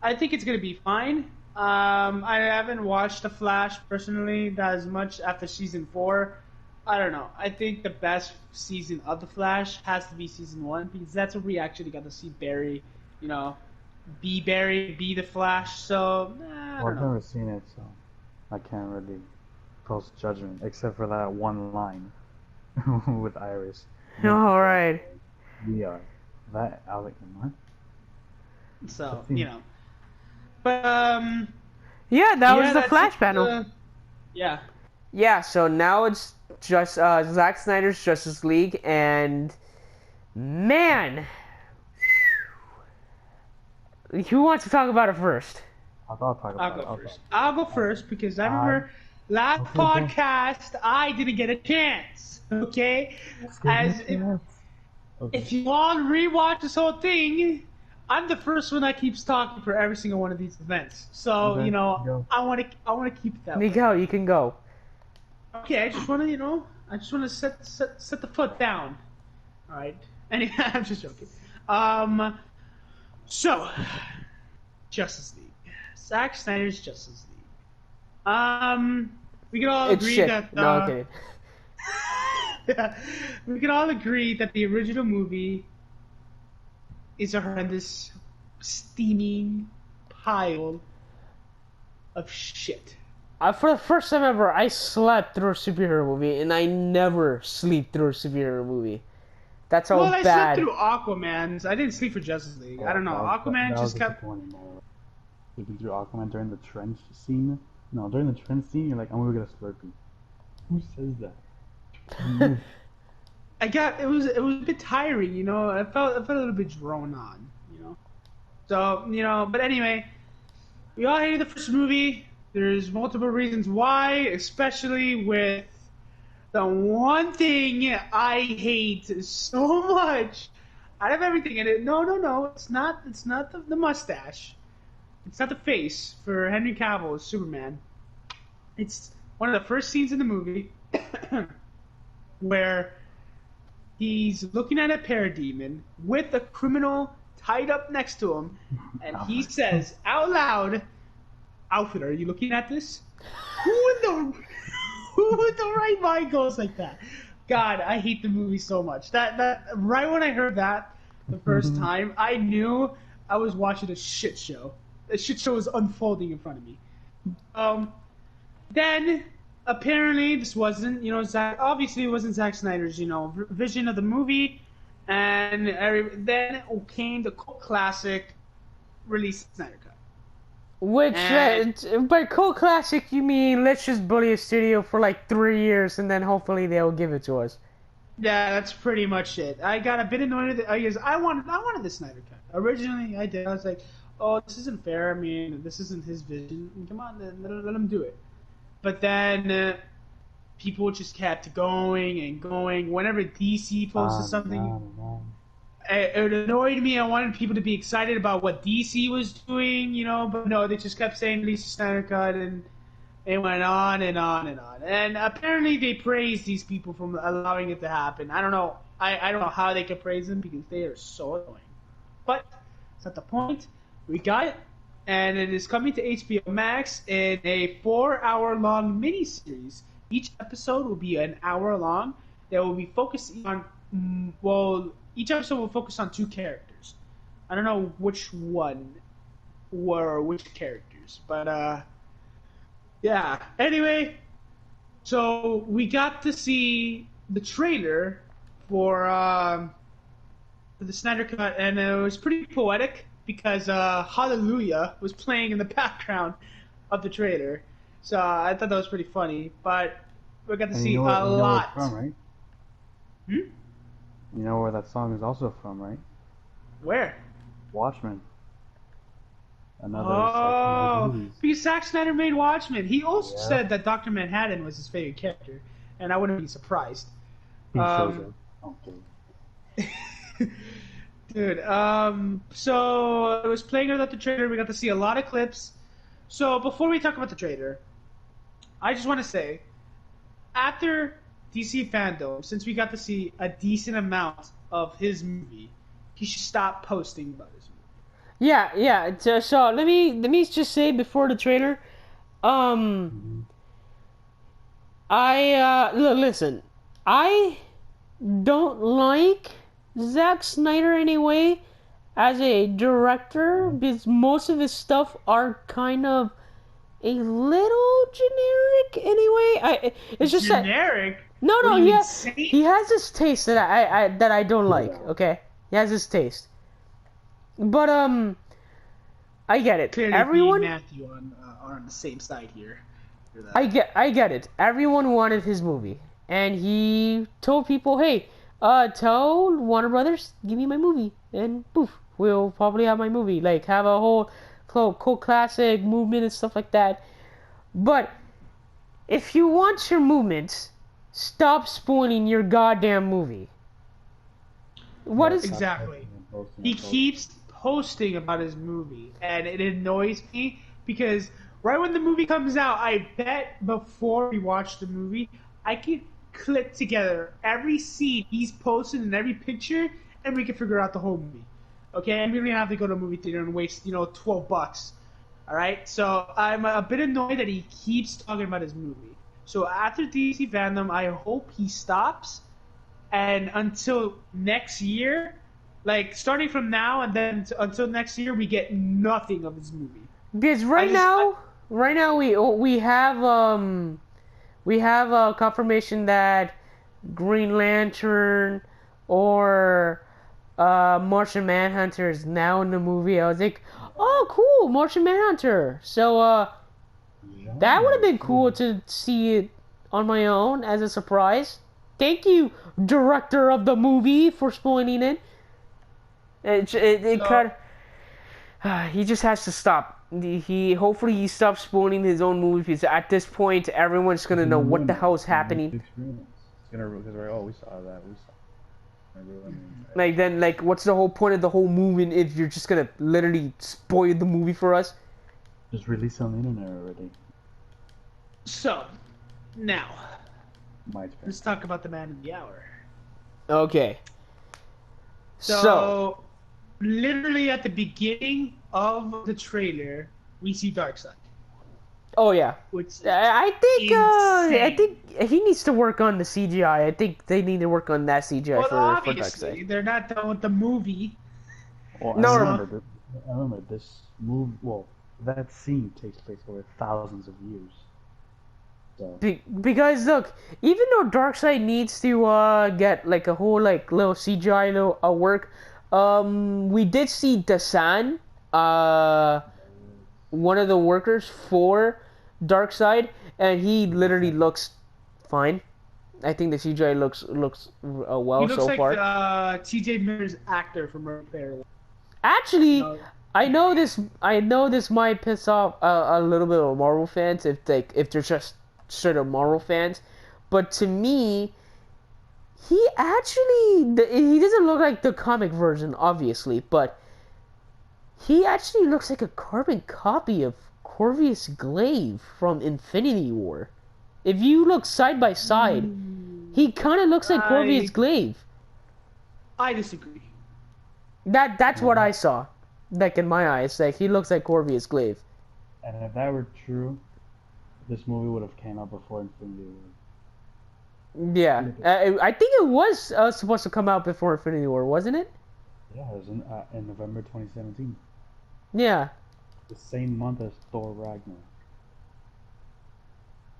I think it's gonna be fine. I haven't watched The Flash personally that as much after season 4. I don't know. I think the best season of The Flash has to be season 1 because that's where we actually got to see Barry, be Barry, be the Flash. So, I don't I've know. never seen it, so I can't really post judgment except for that one line with Iris. All right. We are. That I was like, what? So, But, Yeah, that was the that's Flash it, panel. yeah. Yeah, so now it's just Zack Snyder's Justice League, and man, who wants to talk about it first? I'll talk about I'll it. go first. I'll go first because I remember last podcast I didn't get a chance. Okay, if you all rewatch this whole thing, I'm the first one that keeps talking for every single one of these events. So Okay, go. I want to keep it that way. Miguel, you can go. Okay, I just want to set the foot down. All right. Anyway, I'm just joking. So Justice League, Zack Snyder's Justice League. We can all It's agree shit. that. No, I'm kidding. We can all agree that the original movie is a horrendous, steaming pile of shit. For the first time ever, I slept through a superhero movie, and I never sleep through a superhero movie. That's how Well, I bad. slept through Aquaman. I didn't sleep for Justice League. I don't know. Aquaman just kept. Sleeping through Aquaman during the trench scene. No, during the trench scene, you're like, I'm gonna get a Slurpee. Who says that? It was a bit tiring, I felt a little bit drawn on, So, but anyway, we all hated the first movie. There's multiple reasons why, especially with the one thing I hate so much out of everything. And no, it's not the mustache. It's not the face for Henry Cavill as Superman. It's one of the first scenes in the movie where he's looking at a parademon with a criminal tied up next to him, and he says out loud, "Alfred, are you looking at this?" Who in the right mind goes like that? God, I hate the movie so much. That right when I heard that the first time, I knew I was watching a shit show. A shit show was unfolding in front of me. Then apparently this wasn't, obviously it wasn't Zack Snyder's, vision of the movie, and then came the cult classic release Snyder Cut. Which, by cult classic, you mean let's just bully a studio for like 3 years and then hopefully they'll give it to us. Yeah, that's pretty much it. I got a bit annoyed with it because I wanted the Snyder Cut. Originally, I did. I was like, oh, this isn't fair. I mean, this isn't his vision. Come on, let him do it. But then people just kept going and going. Whenever DC posted something, it annoyed me. I wanted people to be excited about what DC was doing, but no, they just kept saying release the Snyder Cut, and it went on and on and on. And apparently they praised these people for allowing it to happen. I don't know. I don't know how they could praise them because they are so annoying. But that's not the point. We got it, and it is coming to HBO Max in a 4-hour-long miniseries. Each episode will be an hour long. That will be focusing on, each episode will focus on 2 characters. I don't know which one were which characters, but yeah. Anyway, so we got to see the trailer for the Snyder Cut, and it was pretty poetic because Hallelujah was playing in the background of the trailer. So I thought that was pretty funny. But we got to see a lot. You know where it's from, right? Hmm? You know where that song is also from, right? Where? Watchmen. Another Oh, movies. because Zack Snyder made Watchmen. He also Yeah. said that Dr. Manhattan was his favorite character, and I wouldn't be surprised. He shows up. Okay. Dude, so it was playing about the trailer. We got to see a lot of clips. So before we talk about the trailer, I just want to say, after DcFandome, since we got to see a decent amount of his movie, he should stop posting about his movie. Yeah. So let me just say before the trailer, listen, I don't like Zack Snyder anyway as a director because most of his stuff are kind of a little generic anyway. It's just Generic? no, What are you, yeah, insane? he has this taste that I don't like. Okay, he has this taste, but I get it. Clearly, Everyone, me and Matthew are on the same side here. For that. I get it. Everyone wanted his movie, and he told people, "Hey, tell Warner Brothers, give me my movie, and poof, we'll probably have my movie. Like have a whole cult classic movement and stuff like that." But if you want your movements, stop spoiling your goddamn movie. What is Exactly. He keeps posting about his movie, and it annoys me because right when the movie comes out, I bet before we watch the movie, I can clip together every scene he's posted in every picture, and we can figure out the whole movie. Okay, and we don't have to go to a movie theater and waste $12. All right, so I'm a bit annoyed that he keeps talking about his movie. So after DcFandome, I hope he stops, and until next year, like starting from now and then until next year, we get nothing of his movie. because right now we have a confirmation that Green Lantern or Martian Manhunter is now in the movie. I was like, oh, cool, Martian Manhunter. So that would have been cool to see it on my own as a surprise. Thank you, director of the movie, for spoiling it. He just has to stop. Hopefully he stops spoiling his own movie because at this point everyone's gonna know what the hell is happening. It's gonna because we saw that. Like what's the whole point of the whole movement if you're just gonna literally spoil the movie for us? Just release on the internet already. So, now, My turn. let's talk about the man of the hour. Okay. So, literally at the beginning of the trailer, we see Darkseid. Oh yeah. Which I insane. think he needs to work on the CGI. I think they need to work on that CGI well, for obviously, Darkseid. they're not done with the movie. Well, No, I remember this move. Well, that scene takes place over thousands of years. So Because look, even though Darkseid needs to get like a whole like little CGI little work, we did see Dasan, one of the workers for Darkseid, and he literally looks fine. I think the CGI looks well He looks so like far. T.J. Miller's actor from Ready Player One. Actually, No. I know this might piss off a little bit of Marvel fans if they're just straight up Marvel fans, but to me, he doesn't look like the comic version, obviously, but he actually looks like a carbon copy of Corvus Glaive from Infinity War. If you look side by side, he kind of looks like Corvus Glaive. I disagree. That's what I saw. Like in my eyes, like he looks like Corvus Glaive. And if that were true, this movie would have came out before Infinity Yeah, War. Look at, I think it was supposed to come out before Infinity War, wasn't it? yeah, it was in November 2017, Yeah, the same month as Thor Ragnarok.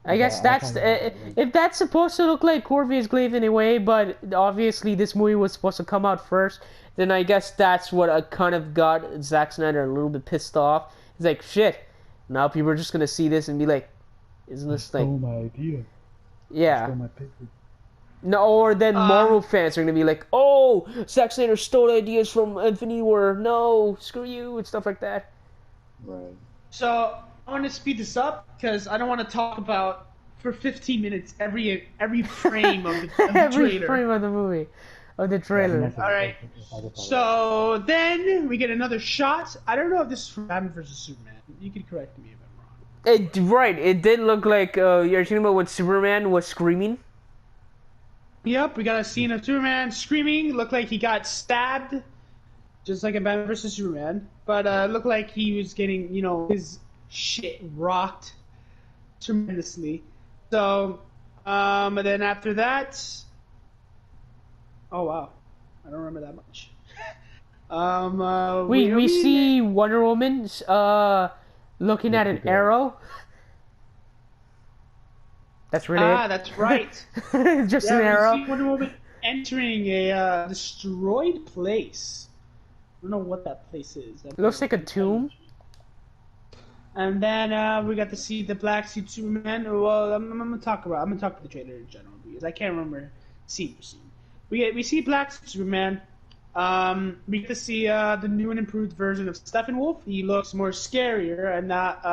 I guess I that's thought about that. Like, if that's supposed to look like Corvus Glaive in a way, but obviously this movie was supposed to come out first. Then I guess that's what kind of got Zack Snyder a little bit pissed off. He's like, shit. Now people are just gonna see this and be like, isn't you this like, stole my idea. You yeah? stole my picture. No, or then Marvel Um, fans are gonna be like, oh, Zack Snyder stole ideas from Infinity War. No, screw you and stuff like that. Right. so I want to speed this up because I don't want to talk about for 15 minutes every frame of the Every trailer. frame of the movie, of the Yeah, trailer. All right. So then we get another shot. I don't know if this is from Batman vs Superman. You can correct me if I'm wrong. Right, it did look like you're talking about when Superman was screaming. Yep, we got a scene of Superman screaming. Looked like he got stabbed, just like in Batman vs Superman. But looked like he was getting, his shit rocked tremendously. So, and then after that, oh wow, I don't remember that much. We see Wonder Woman looking at an arrow. That's really that's right. it. Just an We arrow. see Wonder Woman entering a destroyed place. I don't know what that place is. It looks like a tomb. And then we got to see the black suit Superman. Well, I'm gonna talk about the trailer in general because I can't remember scene for scene. We see black suit Superman. We get to see the new and improved version of Steppenwolf. He looks more scarier and not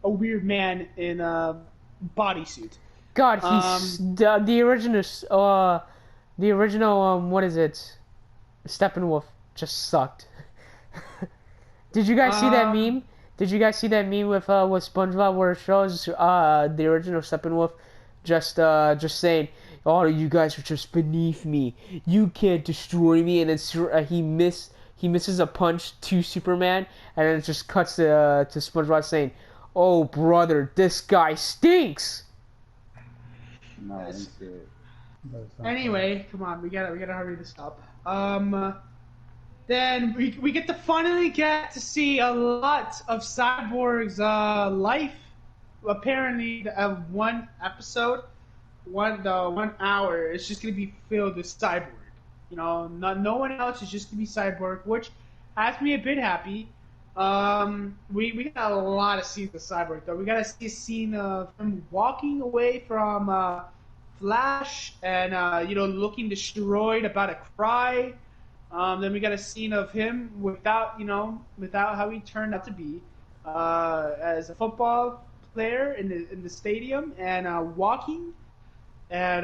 a weird man in a bodysuit. God, he's the original what is it? Steppenwolf just sucked. Did you guys see that meme? Did you guys see that meme with SpongeBob where it shows the original Steppenwolf just saying, "Oh, you guys are just beneath me. You can't destroy me." And then he misses a punch to Superman, and then it just cuts to SpongeBob saying, "Oh brother, this guy stinks." No, I didn't see it. Anyway, come on, we gotta hurry this up. Then we get to finally get to see a lot of Cyborg's life. Apparently, one episode, 1 hour, it's just gonna be filled with Cyborg. No one else is just gonna be Cyborg, which has me a bit happy. We got a lot of scenes of Cyborg though. We got to see a scene of him walking away from Flash and looking destroyed, about to cry. Then we got a scene of him without how he turned out to be as a football player in the stadium and walking. And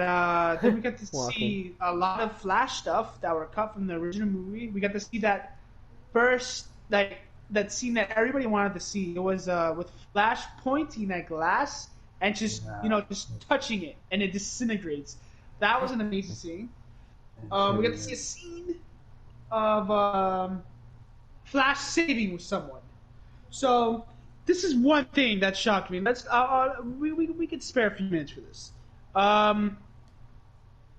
then we got to see a lot of Flash stuff that were cut from the original movie. We got to see that first that scene that everybody wanted to see. It was with Flash pointing at glass and just touching it and it disintegrates. That was an amazing scene. We got to see a scene of Flash saving someone. So this is one thing that shocked me. We could spare a few minutes for this.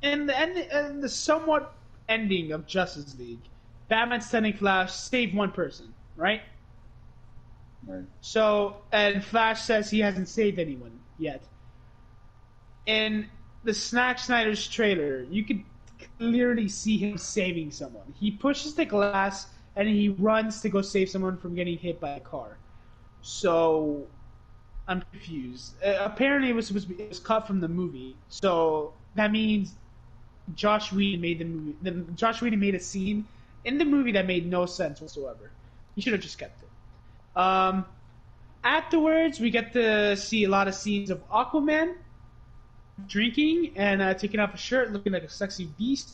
In the somewhat ending of Justice League, Batman sending Flash save one person, right? Right. So, and Flash says he hasn't saved anyone yet. In the Zack Snyder's trailer, you could clearly see him saving someone. He pushes the glass and he runs to go save someone from getting hit by a car. So, I'm confused. Apparently, it was cut from the movie. So that means Josh Whedon made the movie. Josh Whedon made a scene in the movie that made no sense whatsoever. He should have just kept it. Afterwards, we get to see a lot of scenes of Aquaman drinking and taking off his shirt, looking like a sexy beast,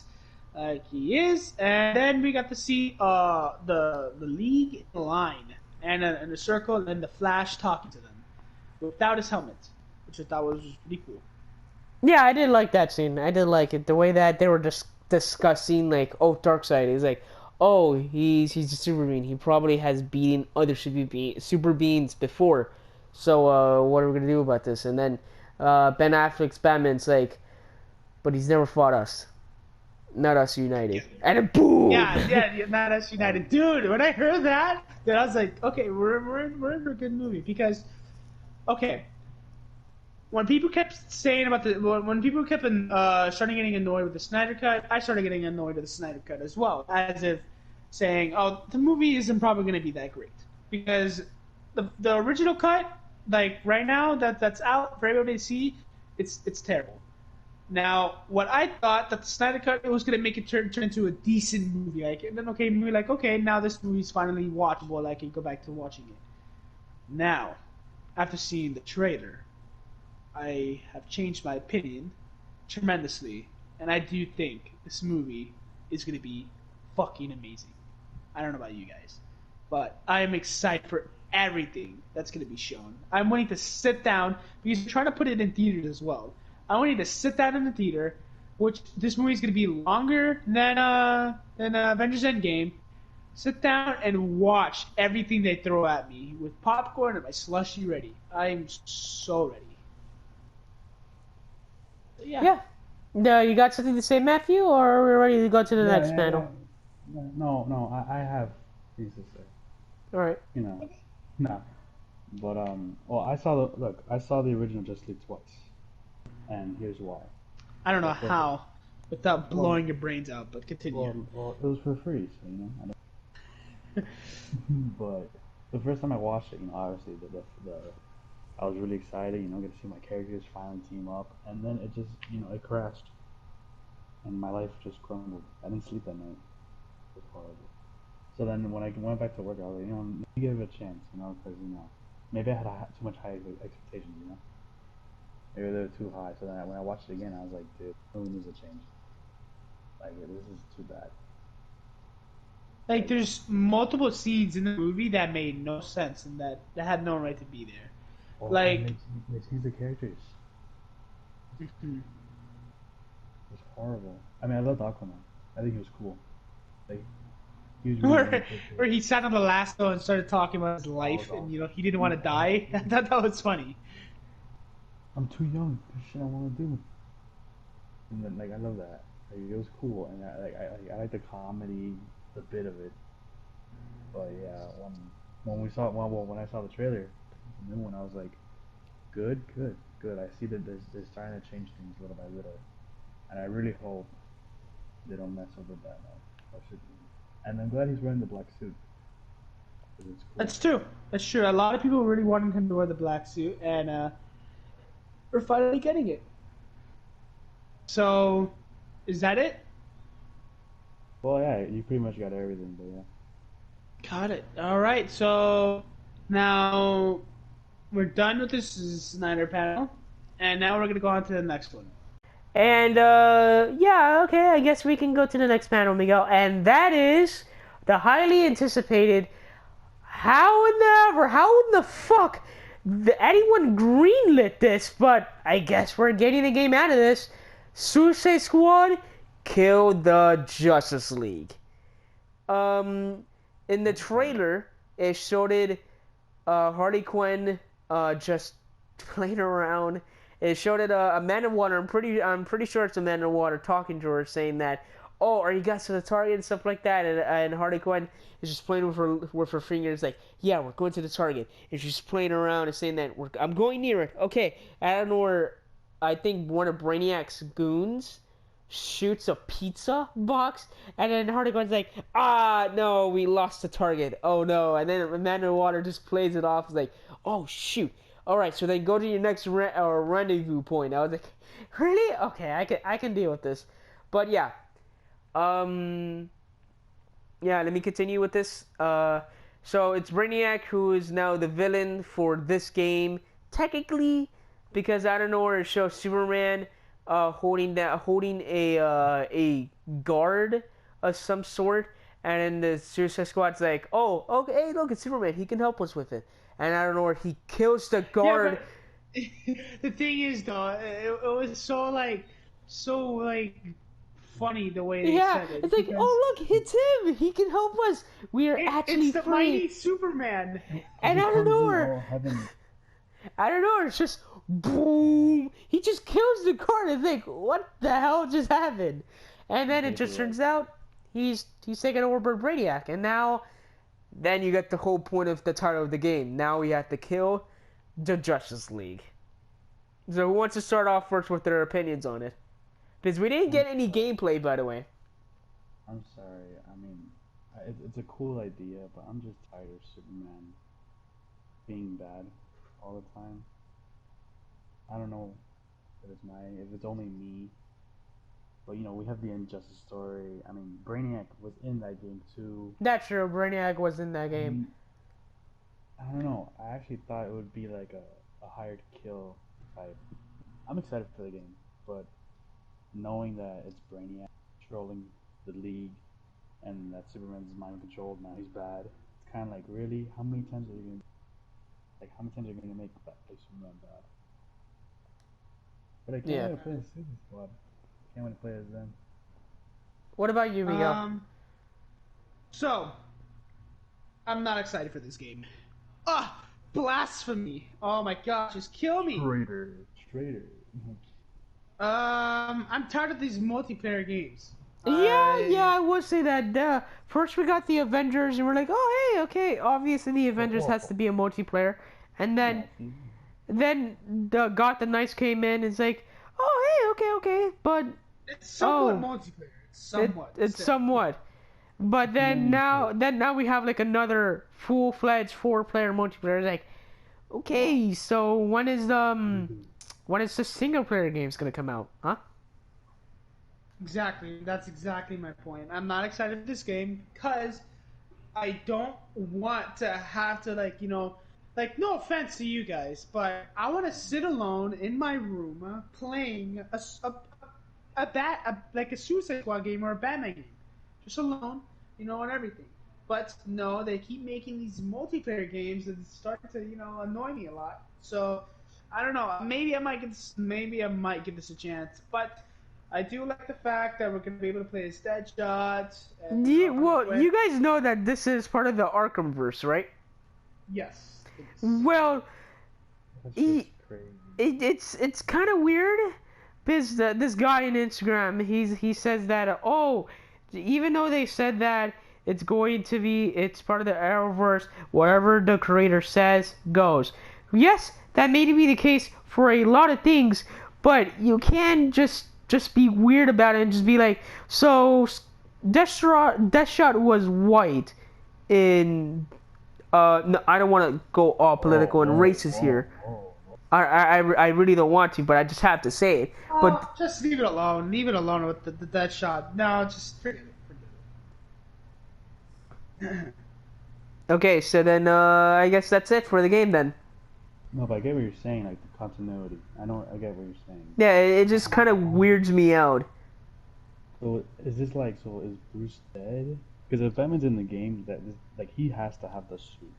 like he is. And then we got to see the League in the line and in a circle, and then the Flash talking to them without his helmet, which I thought was pretty cool. Yeah, I did like that scene. I did like it. The way that they were just discussing, like, oh, Darkseid. He's like, oh, he's a super being. He probably has beaten other super beings before. So what are we gonna do about this? And then Ben Affleck's Batman's like, but he's never fought us, not us united. And then boom. Yeah, not us united, dude. When I heard that, then I was like, okay, we're in for a good movie because, okay, when people kept saying about when people kept starting getting annoyed with the Snyder Cut, I started getting annoyed with the Snyder Cut as well, as if saying, oh, the movie isn't probably going to be that great because the original cut, like right now that's out for everybody to see, it's terrible. Now, what I thought that the Snyder Cut it was gonna make it turn into a decent movie, like, and then maybe like, okay, now this movie's finally watchable. I can go back to watching it. Now, after seeing the trailer, I have changed my opinion tremendously, and I do think this movie is gonna be fucking amazing. I don't know about you guys, but I am excited for everything that's gonna be shown. I'm wanting to sit down because we're trying to put it in theaters as well. I want you to sit down in the theater, which this movie is going to be longer than Avengers Endgame. Sit down and watch everything they throw at me with popcorn and my slushy ready. I'm so ready. Yeah. No, you got something to say, Matthew, or are we ready to go to the next panel? Yeah. No, I have things to say. All right. You know, no. But well, I saw the original Justice League twice, and here's why. I don't know how, without blowing your brains out, but continue. Well, it was for free, so you know. But the first time I watched it, you know, obviously I was really excited, you know, get to see my characters finally team up, and then it just, you know, it crashed, and my life just crumbled. I didn't sleep that night. It was horrible. So then when I went back to work, I was like, you know, let me give it a chance, you know, because, you know, maybe I had too much high expectations, you know. Maybe they were too high. So then when I watched it again, I was like, dude, who needs a change? Like, this is too bad. Like, there's multiple scenes in the movie that made no sense and that had no right to be there. Well, like, they changed the characters. It was horrible. I mean, I loved Aquaman. I think he was cool. Like, he was really where he sat on the lasso and started talking about his life, and you know he didn't want to die. I thought that was funny. I'm too young. There's shit I want to do. And then, like, I love that. Like, it was cool, and I like the comedy, the bit of it. But yeah, when I saw the trailer, the new one, I was like, good. I see that they're starting to change things little by little, and I really hope they don't mess up with that or Superman. And I'm glad he's wearing the black suit. It's cool. That's true. That's true. A lot of people really wanted him to wear the black suit, and we're finally getting it. So, is that it? Well, yeah, you pretty much got everything, but yeah. Got it. All right. So now we're done with this Snyder panel, and now we're gonna go on to the next one. And yeah, okay, I guess we can go to the next panel, Miguel, and that is the highly anticipated. How in the fuck anyone greenlit this? But I guess we're getting the game out of this. Suicide Squad killed the Justice League. In the trailer, it showed Harley Quinn just playing around. It showed Amanda Water. I'm pretty sure it's Amanda Water talking to her, saying that, "Oh, are you guys to the Target and stuff like that?" And Harley Quinn is just playing with her fingers, like, "Yeah, we're going to the Target." And she's playing around and saying that I'm going near it. Okay, I don't know where. I think one of Brainiac's goons shoots a pizza box, and then Harley Quinn's like, no, we lost the Target. Oh no! And then Amanda Water just plays it off, like, "Oh shoot." All right, so then go to your next rendezvous point. I was like, really? Okay, I can deal with this. But yeah, yeah. Let me continue with this. So it's Brainiac who is now the villain for this game, technically, because I don't know where it shows Superman holding a guard of some sort, and then the Suicide Squad's like, "Oh, okay, hey, look, it's Superman. He can help us with it." And I don't know where he kills the guard. Yeah, but the thing is, though, it was so funny the way they Yeah, said it. it's like, Because oh look, it's him. He can help us. We are actually it's the free. mighty Superman. And He out of comes in nowhere, all heaven. I don't know. It's just boom. He just kills the car. And think, what the hell just happened? And then it just turns out he's taken over by Brainiac. And now, then you get the whole point of the title of the game. Now we have to kill the Justice League. So who wants to start off first with their opinions on it? Because we didn't get any gameplay, by the way. I'm sorry. I mean, it's a cool idea, but I'm just tired of Superman being bad all the time. I don't know if it's only me, but you know, we have the Injustice story. I mean, Brainiac was in that game too. That's true. Brainiac was in that game. I don't know. I actually thought it would be like a hired kill type. I'm excited for the game, but knowing that it's Brainiac controlling the league and that Superman's mind controlled, now he's bad. It's kind of like, really, how many times are you gonna make Superman bad? But I can't wait to play the Suicide Squad. Can't wait to play as them. What about you, Miguel? So I'm not excited for this game. Ah, blasphemy! Oh my gosh, just kill me. Traitor. I'm tired of these multiplayer games. Yeah, I would say that. First we got the Avengers, and we're like, oh, hey, okay. Obviously, the Avengers has to be a multiplayer. And then Got the Knights came in, and it's like, oh, hey, okay. But it's somewhat multiplayer. It's somewhat. But then now we have like another full-fledged 4-player multiplayer. It's like, okay, so when is the single-player games gonna come out, huh? Exactly. That's exactly my point. I'm not excited for this game because I don't want to have to no offense to you guys, but I want to sit alone in my room playing a Suicide Squad game or a Batman game, just alone, and everything. But no, they keep making these multiplayer games and it's starting to annoy me a lot. So I don't know. Maybe I might give this a chance, but I do like the fact that we're going to be able to play as Deadshot. Yeah, well, you guys know that this is part of the Arkhamverse, right? Yes. Well, That's crazy. it's kind of weird because this guy on Instagram, he says that, even though they said that it's part of the Arrowverse, whatever the creator says goes. Yes, that may be the case for a lot of things, but you can just be weird about it and just be like, so Deathshot was white in no, I don't want to go all political and racist here. I really don't want to, but I just have to say it. But just leave it alone. Leave it alone with the Deathshot. No, just forget it. Okay, so then I guess that's it for the game then. No, but I get what you're saying, like the continuity. I get what you're saying. Yeah, it just kind of weirds me out. So is Bruce dead? Because if Batman's in the game, he has to have the suit.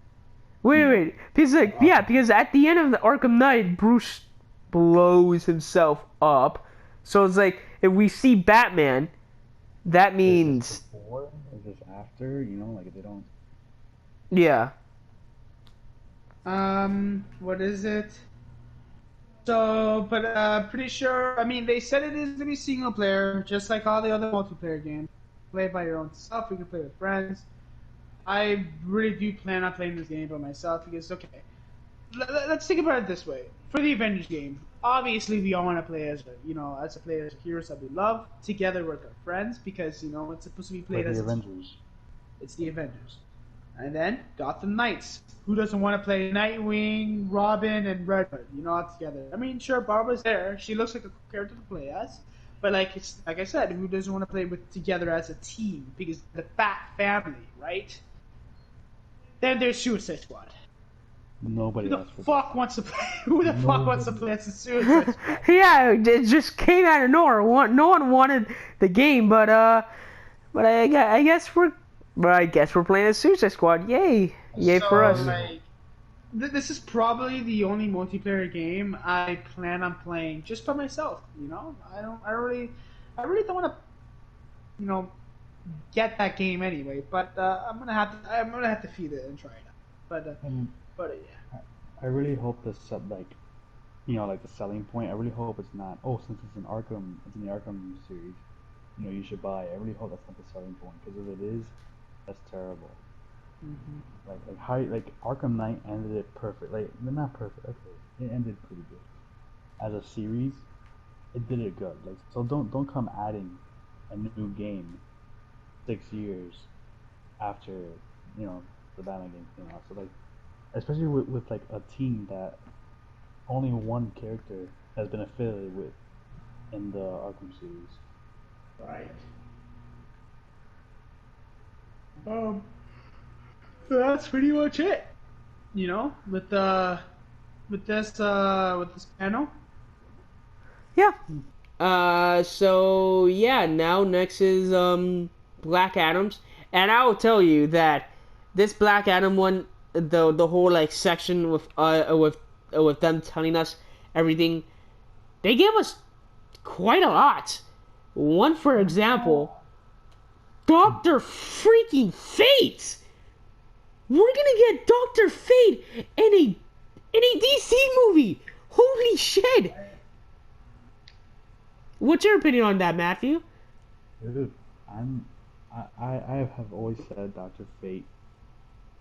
Wait, because at the end of the Arkham Knight, Bruce blows himself up. So it's like, if we see Batman, that means... Is this before? Is this after? If they don't... Yeah. What is it? So, but pretty sure, they said it is going to be single player, just like all the other multiplayer games. Play by your own self, you can play with friends. I really do plan on playing this game by myself because, okay, let's think about it this way. For the Avengers game, obviously we all want to play as heroes that we love, together with our friends, because, it's supposed to be played as the Avengers. It's the Avengers. And then Gotham Knights. Who doesn't want to play Nightwing, Robin, and Red Hood, all together? Sure, Barbara's there. She looks like a cool character to play as. But like I said, who doesn't want to play together as a team? Because the Bat Family, right? Then there's Suicide Squad. Nobody Who the fuck wants to play? Who the fuck wants to play as a Suicide Squad? Yeah, it just came out of nowhere. No one wanted the game, but I guess we're playing as Suicide Squad. Yay for us. This is probably the only multiplayer game I plan on playing just by myself. I really don't want to get that game anyway. But I'm gonna have to feed it and try it out. But And yeah. I really hope the sub like like the selling point. I really hope it's not. Oh, since it's in the Arkham series. You should buy it. I really hope that's not the selling point, because if it is, that's terrible. Mm-hmm. Like how Arkham Knight ended it perfect. Like not perfect. Okay, it ended pretty good as a series. It did it good. Like so, don't come adding a new game 6 years after the Batman game came out. So like, especially with like a team that only one character has been affiliated with in the Arkham series. Right. So that's pretty much it. With this panel. Yeah. So yeah, now next is Black Adams, and I will tell you that this Black Adam one, the whole like section with them telling us everything, they gave us quite a lot. One, for example, Doctor Freaking Fate. We're gonna get Doctor Fate in a DC movie. Holy shit! What's your opinion on that, Matthew? Dude, I have always said Doctor Fate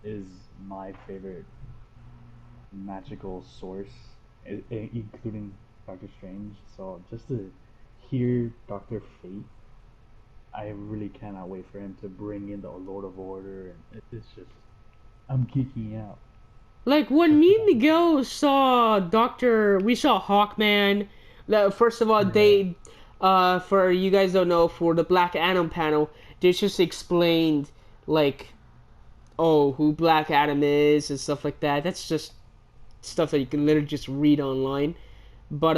is my favorite magical source, including Doctor Strange. So just to hear Doctor Fate, I really cannot wait for him to bring in the Lord of Order, and it's just I'm geeking out. Like when Just me for and Doctor Fate. Miguel we saw Hawkman. First of all, Yeah. for you guys don't know, for the Black Adam panel, they just explained like, oh, who Black Adam is and stuff like that. That's just stuff that you can literally just read online. But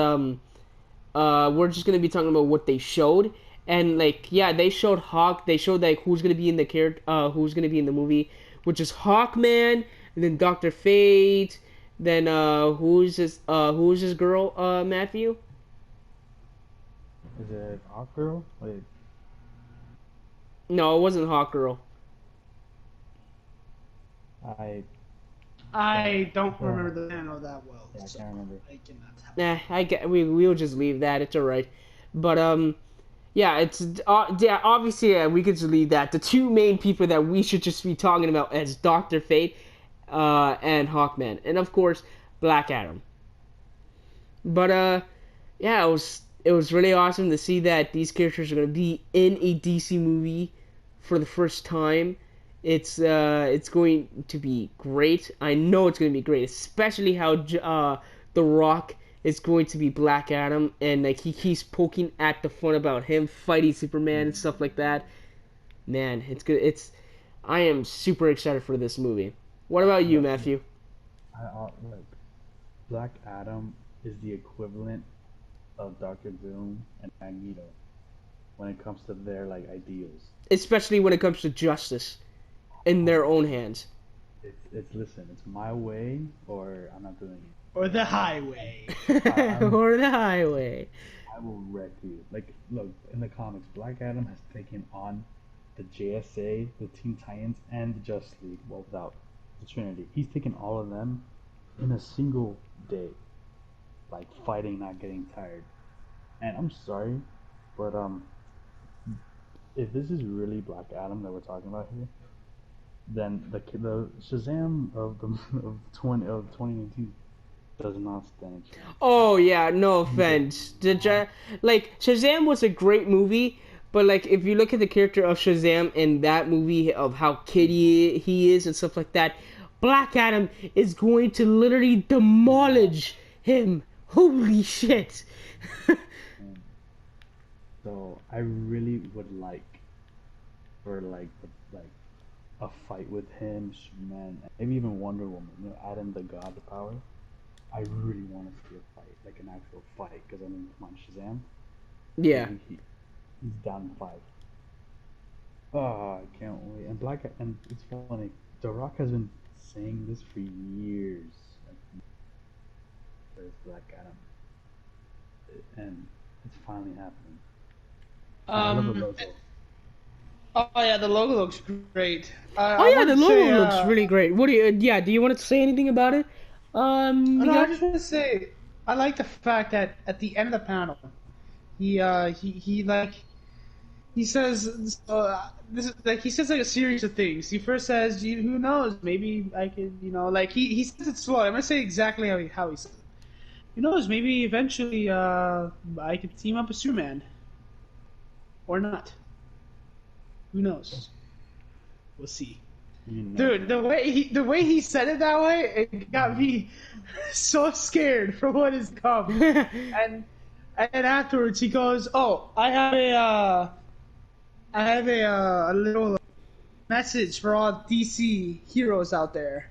we're just gonna be talking about what they showed, and like, yeah, they showed Hawk. They showed like who's gonna be in the who's gonna be in the movie, which is Hawkman, and then Doctor Fate, then who's this girl, Matthew? Is it Hawkgirl? Wait, No, it wasn't Hawk Girl. I I don't. don't remember the panel that well, Yeah, I so can't remember. I cannot tell. Nah, we'll just leave that. It's alright. But yeah, yeah, obviously, yeah, we could just leave that. The two main people that we should just be talking about as Doctor Fate, and Hawkman, and of course Black Adam. But yeah, it was really awesome to see that these characters are gonna be in a DC movie for the first time. It's going to be great. I know it's going to be great, especially how The Rock is going to be Black Adam, and like he keeps poking at the fun about him fighting Superman and stuff like that. Man, it's good. I am super excited for this movie. What about you, Matthew? Like Black Adam is the equivalent of Doctor Doom and Magneto when it comes to their like ideals. Especially when it comes to justice in their own hands. It's listen, it's my way or I'm not doing it. Or the highway. Or the highway. I will wreck you. Like, look, in the comics, Black Adam has taken on the JSA, the Teen Titans, and the Justice League. Well, without the Trinity, he's taken all of them in a single day, like fighting, not getting tired. And I'm sorry, but if this is really Black Adam that we're talking about here, then the Shazam of 2019 does not stand a chance. Oh yeah, no He does offense. not. Like Shazam was a great movie, but like if you look at the character of Shazam in that movie of how kitty he is and stuff like that, Black Adam is going to literally demolish him. Holy shit. And so I really would like for like a fight with him, Superman, and maybe even Wonder Woman. Add in the God power. I really want to see a fight, like an actual fight, because I mean, come on, Shazam. Yeah. He's down 5. Oh, I can't wait. And it's funny. The Rock has been saying this for years. Like, there's Black Adam, and it's finally happening. And I love the Um, logo. Oh yeah, the logo looks great. Oh I yeah, the want to logo say, looks really great. What do you? Yeah, do you want to say anything about it? no, I Miguel? just want to say I like the fact that at the end of the panel, he like he says this is like he says like a series of things. He first says, "Who knows? Maybe I could, like he says it slow. I'm gonna say exactly how he says it. Who knows? Maybe eventually I could team up with Superman or not. Who knows? We'll see." You know. Dude, the way he said it that way, it got me so scared for what is come. And and afterwards he goes, "Oh, I have a little message for all DC heroes out there.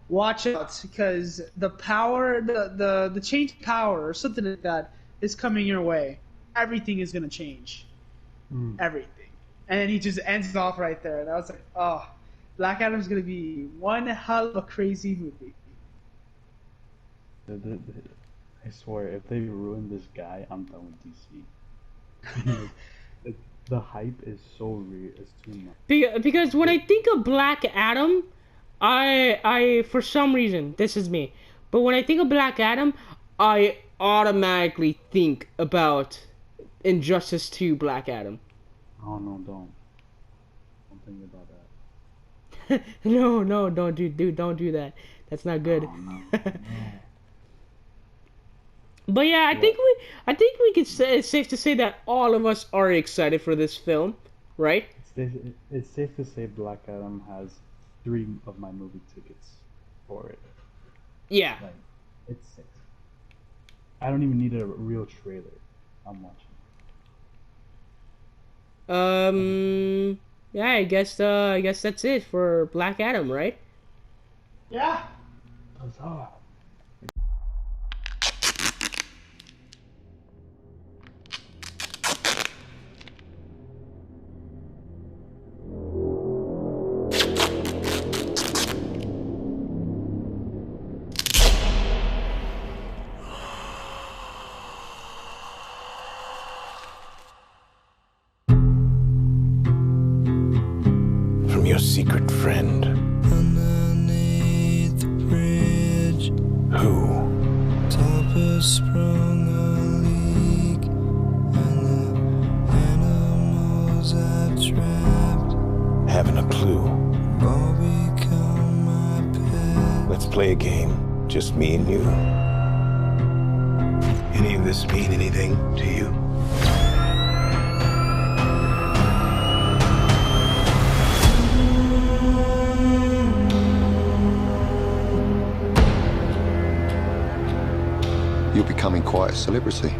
Watch out, because the power, the change of power or something like that is coming your way. Everything is gonna change, Mm. everything." And then he just ends it off right there. And I was like, "Oh, Black Adam's gonna be one hell of a crazy movie." I swear, if they ruin this guy, I'm done with DC. The hype is so real. It's too much. Because when I think of Black Adam, I for some reason, this is me, but when I think of Black Adam, I automatically think about Injustice 2 Black Adam. Oh no, don't think about that. No, don't don't do that. That's not good. Oh no, no. But yeah, What? I think we could say it's safe to say that all of us are excited for this film, right? It's safe to say Black Adam has 3 of my movie tickets for it. Yeah. Like, it's 6. I don't even need a real trailer. I'm watching. Yeah, I guess that's it for Black Adam, right? Yeah. Huzzah. From your secret friend. Underneath the bridge, Who? top has sprung a leak, and the animals I've trapped Haven't a clue. all become my pet. Let's play a game. Just me and you. Any of this mean anything to you? You're becoming quite a celebrity.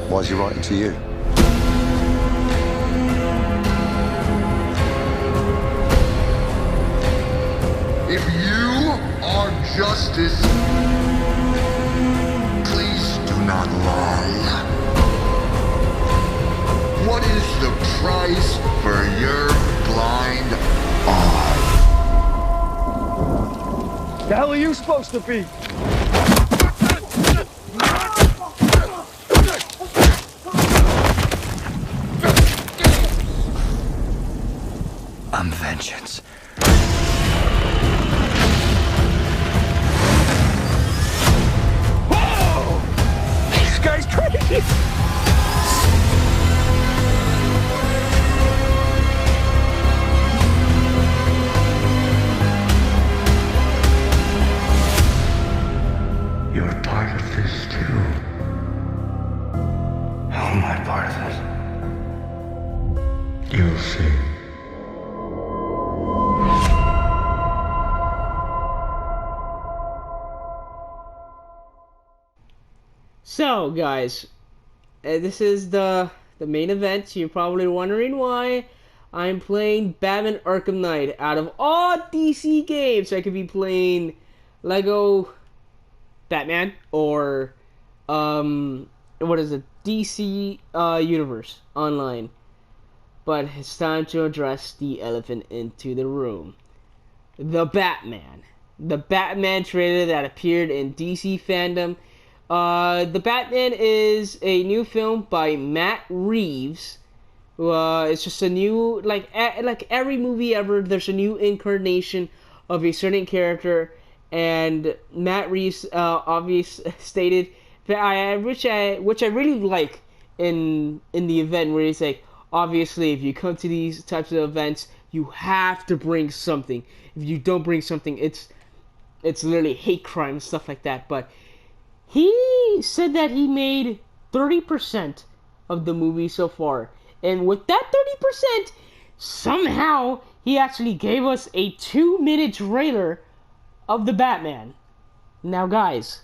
Why is he writing to you? If you are justice, please do not lie. What is the price for your blind eye? The hell are you supposed to be? I'm vengeance. This guy's crazy! You're part of this too. How am I part of it? You'll see. So, guys, this is the main event. You're probably wondering why I'm playing Batman Arkham Knight. Out of all DC games, I could be playing Lego Batman or what is it? DC Universe Online. But it's time to address the elephant into the room. The Batman. The Batman trailer that appeared in DcFandome The Batman is a new film by Matt Reeves. It's just a new like every movie ever. There's a new incarnation of a certain character, and Matt Reeves obvious stated that which I really like in the event where he's like, obviously if you come to these types of events, you have to bring something. If you don't bring something, it's literally hate crime stuff like that. But he said that he made 30% of the movie so far. And with that 30%, somehow he actually gave us a 2-minute trailer of the Batman. Now, guys,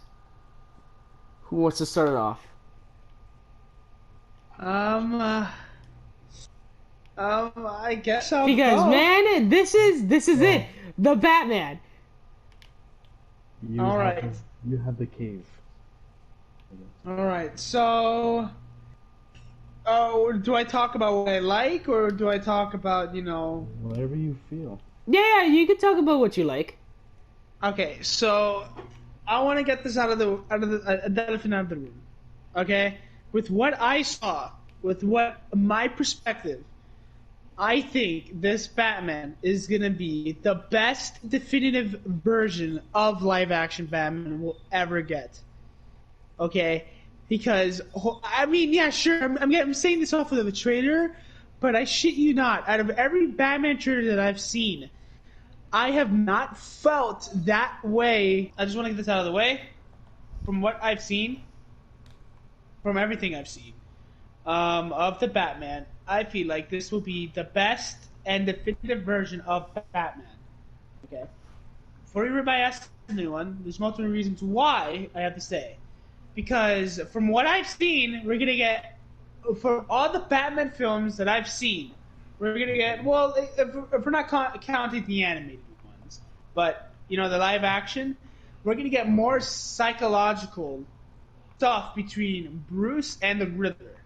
who wants to start it off? I guess I'll Because go. man, this is it. The Batman. All right. You have the cave. All right. So, do I talk about what I like, or do I talk about Whatever you feel. Yeah, you can talk about what you like. Okay, so I want to get this out of the elephant out of the room. Okay, with what I saw, with what my perspective, I think this Batman is gonna be the best definitive version of live action Batman we'll ever get. Okay, because I mean, yeah, sure, I'm saying this off of the trailer, but I shit you not, out of every Batman trailer that I've seen, I have not felt that way. I just want to get this out of the way. From what I've seen, from everything I've seen of the Batman, I feel like this will be the best and definitive version of Batman. Okay. Before everybody asks anyone, there's multiple reasons why I have to say. Because from what I've seen, we're going to get, for all the Batman films that I've seen, we're going to get, well, if we're not counting the animated ones, but, the live action, we're going to get more psychological stuff between Bruce and the Riddler.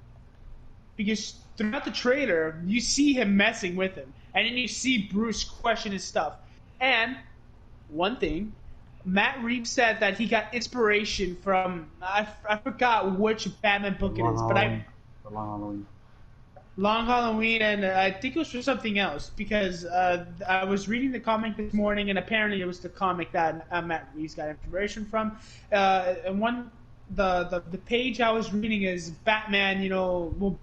Because throughout the trailer, you see him messing with him, and then you see Bruce question his stuff. And one thing, Matt Reeves said that he got inspiration from, I forgot which Batman book it is, but Long Halloween, and I think it was for something else, because I was reading the comic this morning, and apparently it was the comic that Matt Reeves got inspiration from. And the page I was reading is Batman,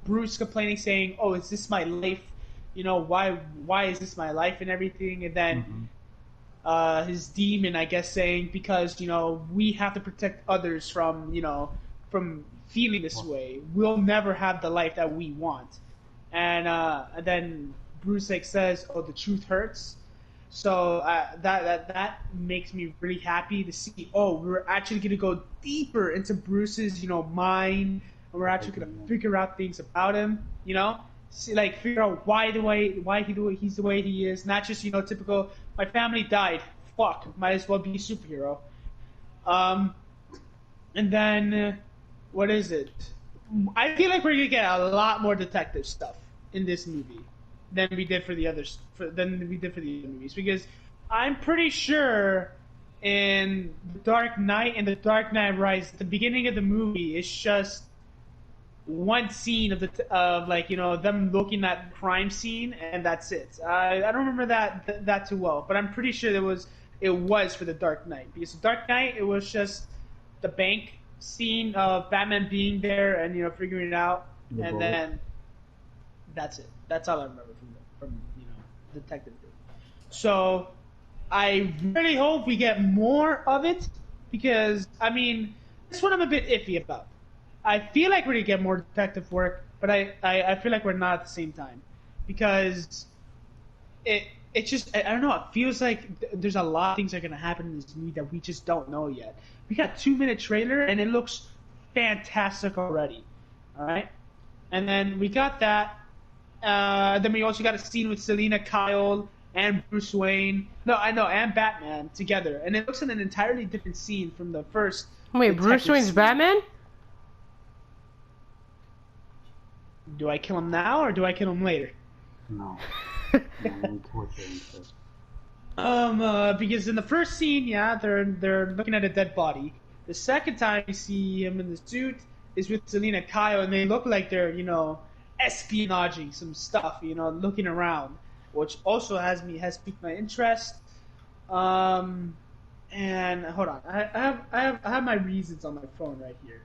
Bruce complaining, saying, "Oh, is this my life? Why is this my life and everything?" And then his demon, I guess, saying, because we have to protect others from from feeling this way. We'll never have the life that we want. And then Bruce says, "Oh, the truth hurts." So that makes me really happy to see. Oh, we're actually gonna go deeper into Bruce's mind, and we're actually gonna figure out things about him. See, figure out he's the way he is. Not just typical. My family died. Fuck, might as well be a superhero. And then what is it? I feel like we're gonna get a lot more detective stuff in this movie than we did for the others. Than we did for the other movies, because I'm pretty sure in The Dark Knight and The Dark Knight Rises, the beginning of the movie is just one scene of them looking at the crime scene, and that's it. I don't remember that too well, but I'm pretty sure it was for The Dark Knight, because The Dark Knight, it was just the bank scene of Batman being there and figuring it out, and then that's it. That's all I remember from Detective. So I really hope we get more of it, because this one I'm a bit iffy about. I feel like we're gonna get more detective work, but I feel like we're not at the same time, because it just, I don't know, it feels like there's a lot of things that are gonna happen in this movie that we just don't know yet. We got a 2-minute trailer and it looks fantastic already. All right, and then we got that. Then we also got a scene with Selena Kyle and Bruce Wayne. And Batman together, and it looks like an entirely different scene from the first. Wait, Bruce Wayne's scene. Batman? Do I kill him now or do I kill him later? No. Because in the first scene, yeah, they're looking at a dead body, The second time you see him in the suit is with Selena Kyle, and they look like they're, espionaging some stuff, looking around, which also has piqued my interest. And hold on, I have my reasons on my phone right here.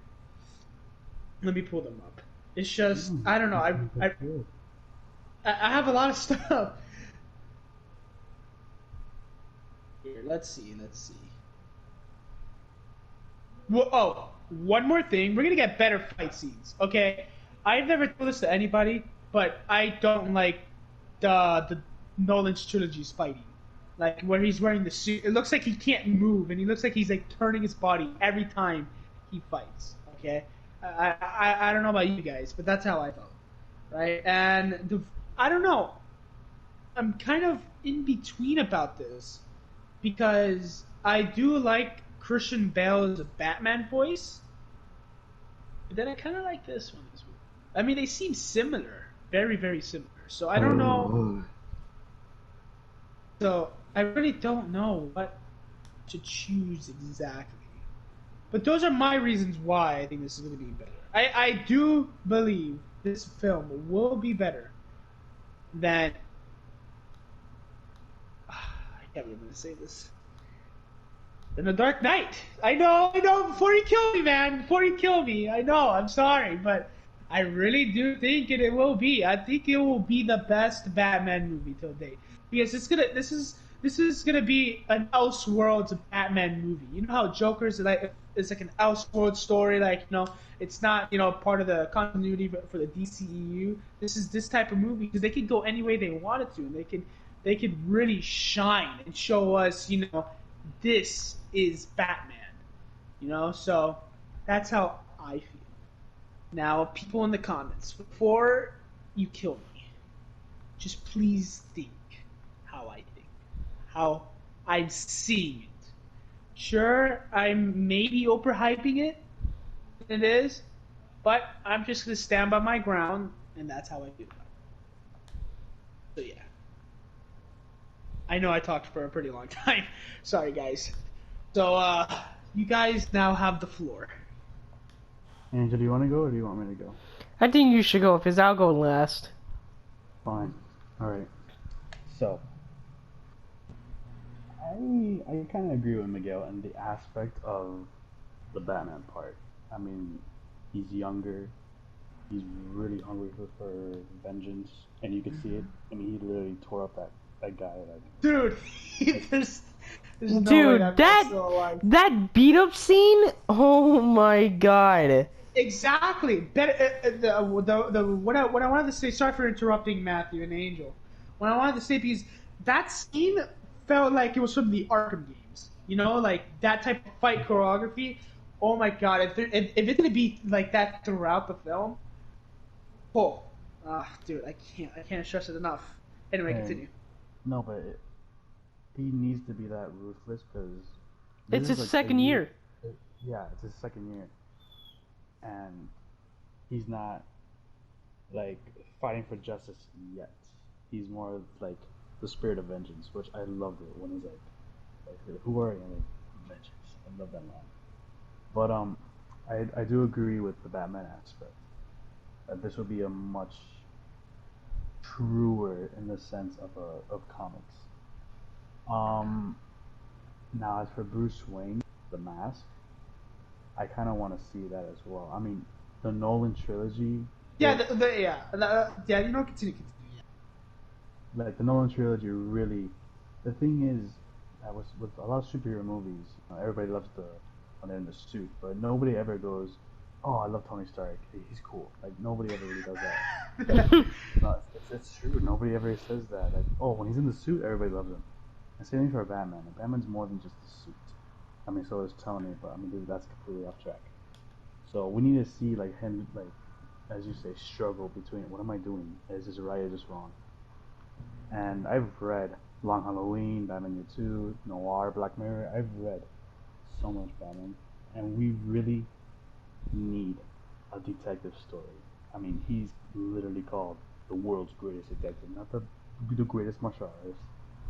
Let me pull them up. It's just I don't know. I have a lot of stuff. Here, let's see. Well, oh, one more thing. We're gonna get better fight scenes, okay? I've never told this to anybody, but I don't like the Nolan's trilogy's fighting. Like where he's wearing the suit, it looks like he can't move, and he looks like he's like turning his body every time he fights. Okay, I don't know about you guys, but that's how I felt, right? And I don't know. I'm kind of in between about this because I do like Christian Bale's Batman voice, but then I kind of like this one as well. I mean, they seem similar, very, very similar. So I don't know. So I really don't know what to choose exactly. But those are my reasons why I think this is going to be better. I do believe this film will be better than... I can't believe I'm going to say this. Than The Dark Knight. I know, before you kill me, man. Before you kill me. I know, I'm sorry, but I really do think it will be. I think it will be the best Batman movie till date. Because this is gonna be an Elseworlds Batman movie. You know how Joker's it's like an Elseworlds story, it's not part of the continuity for the DCEU. This is this type of movie because they could go any way they wanted to, and they could really shine and show us this is Batman. So that's how I feel. Now, people in the comments, before you kill me, just please think how I think, how I'm seeing it. Sure, I'm maybe overhyping it, it is, but I'm just going to stand by my ground, and that's how I feel about it. So yeah. I know I talked for a pretty long time. Sorry, guys. So, you guys now have the floor. Angel, do you want to go or do you want me to go? I think you should go because I'll go last. Fine. Alright. So, I kind of agree with Miguel in the aspect of the Batman part. I mean, he's younger. He's really hungry for vengeance, and you can see it. I mean, he literally tore up that guy. Dude, there's no Dude, way that beat up scene. Oh my god. Exactly. What I wanted to say. Sorry for interrupting Matthew and Angel. What I wanted to say because that scene felt like it was from the Arkham games. Like that type of fight choreography. Oh my god! If it's gonna be like that throughout the film, dude, I can't stress it enough. Anyway, continue. No, but he needs to be that ruthless because it's his second year. Yeah, it's his second year, and he's not like fighting for justice yet. He's more of like the spirit of vengeance, which I loved it when he's like who are you? Like, vengeance. I love that line. But I do agree with the Batman aspect. That this would be a much truer in the sense of comics. Now as for Bruce Wayne, the mask, I kind of want to see that as well. I mean, the Nolan trilogy. Yeah, continue. Like the Nolan trilogy, really. The thing is, that was with a lot of superhero movies. Everybody loves when they're in the suit, but nobody ever goes, "Oh, I love Tony Stark. He's cool." Like nobody ever really does that. No, it's true. Nobody ever says that. Like, oh, when he's in the suit, everybody loves him. And same thing for Batman. Batman's more than just the suit. I mean, so is Tony, but I mean, that's completely off track. So we need to see like him, like as you say, struggle between what am I doing? Is this right or is this wrong? And I've read Long Halloween, Batman Year 2, Noir, Black Mirror. I've read so much Batman, and we really need a detective story. I mean, he's literally called the world's greatest detective, not the greatest martial artist,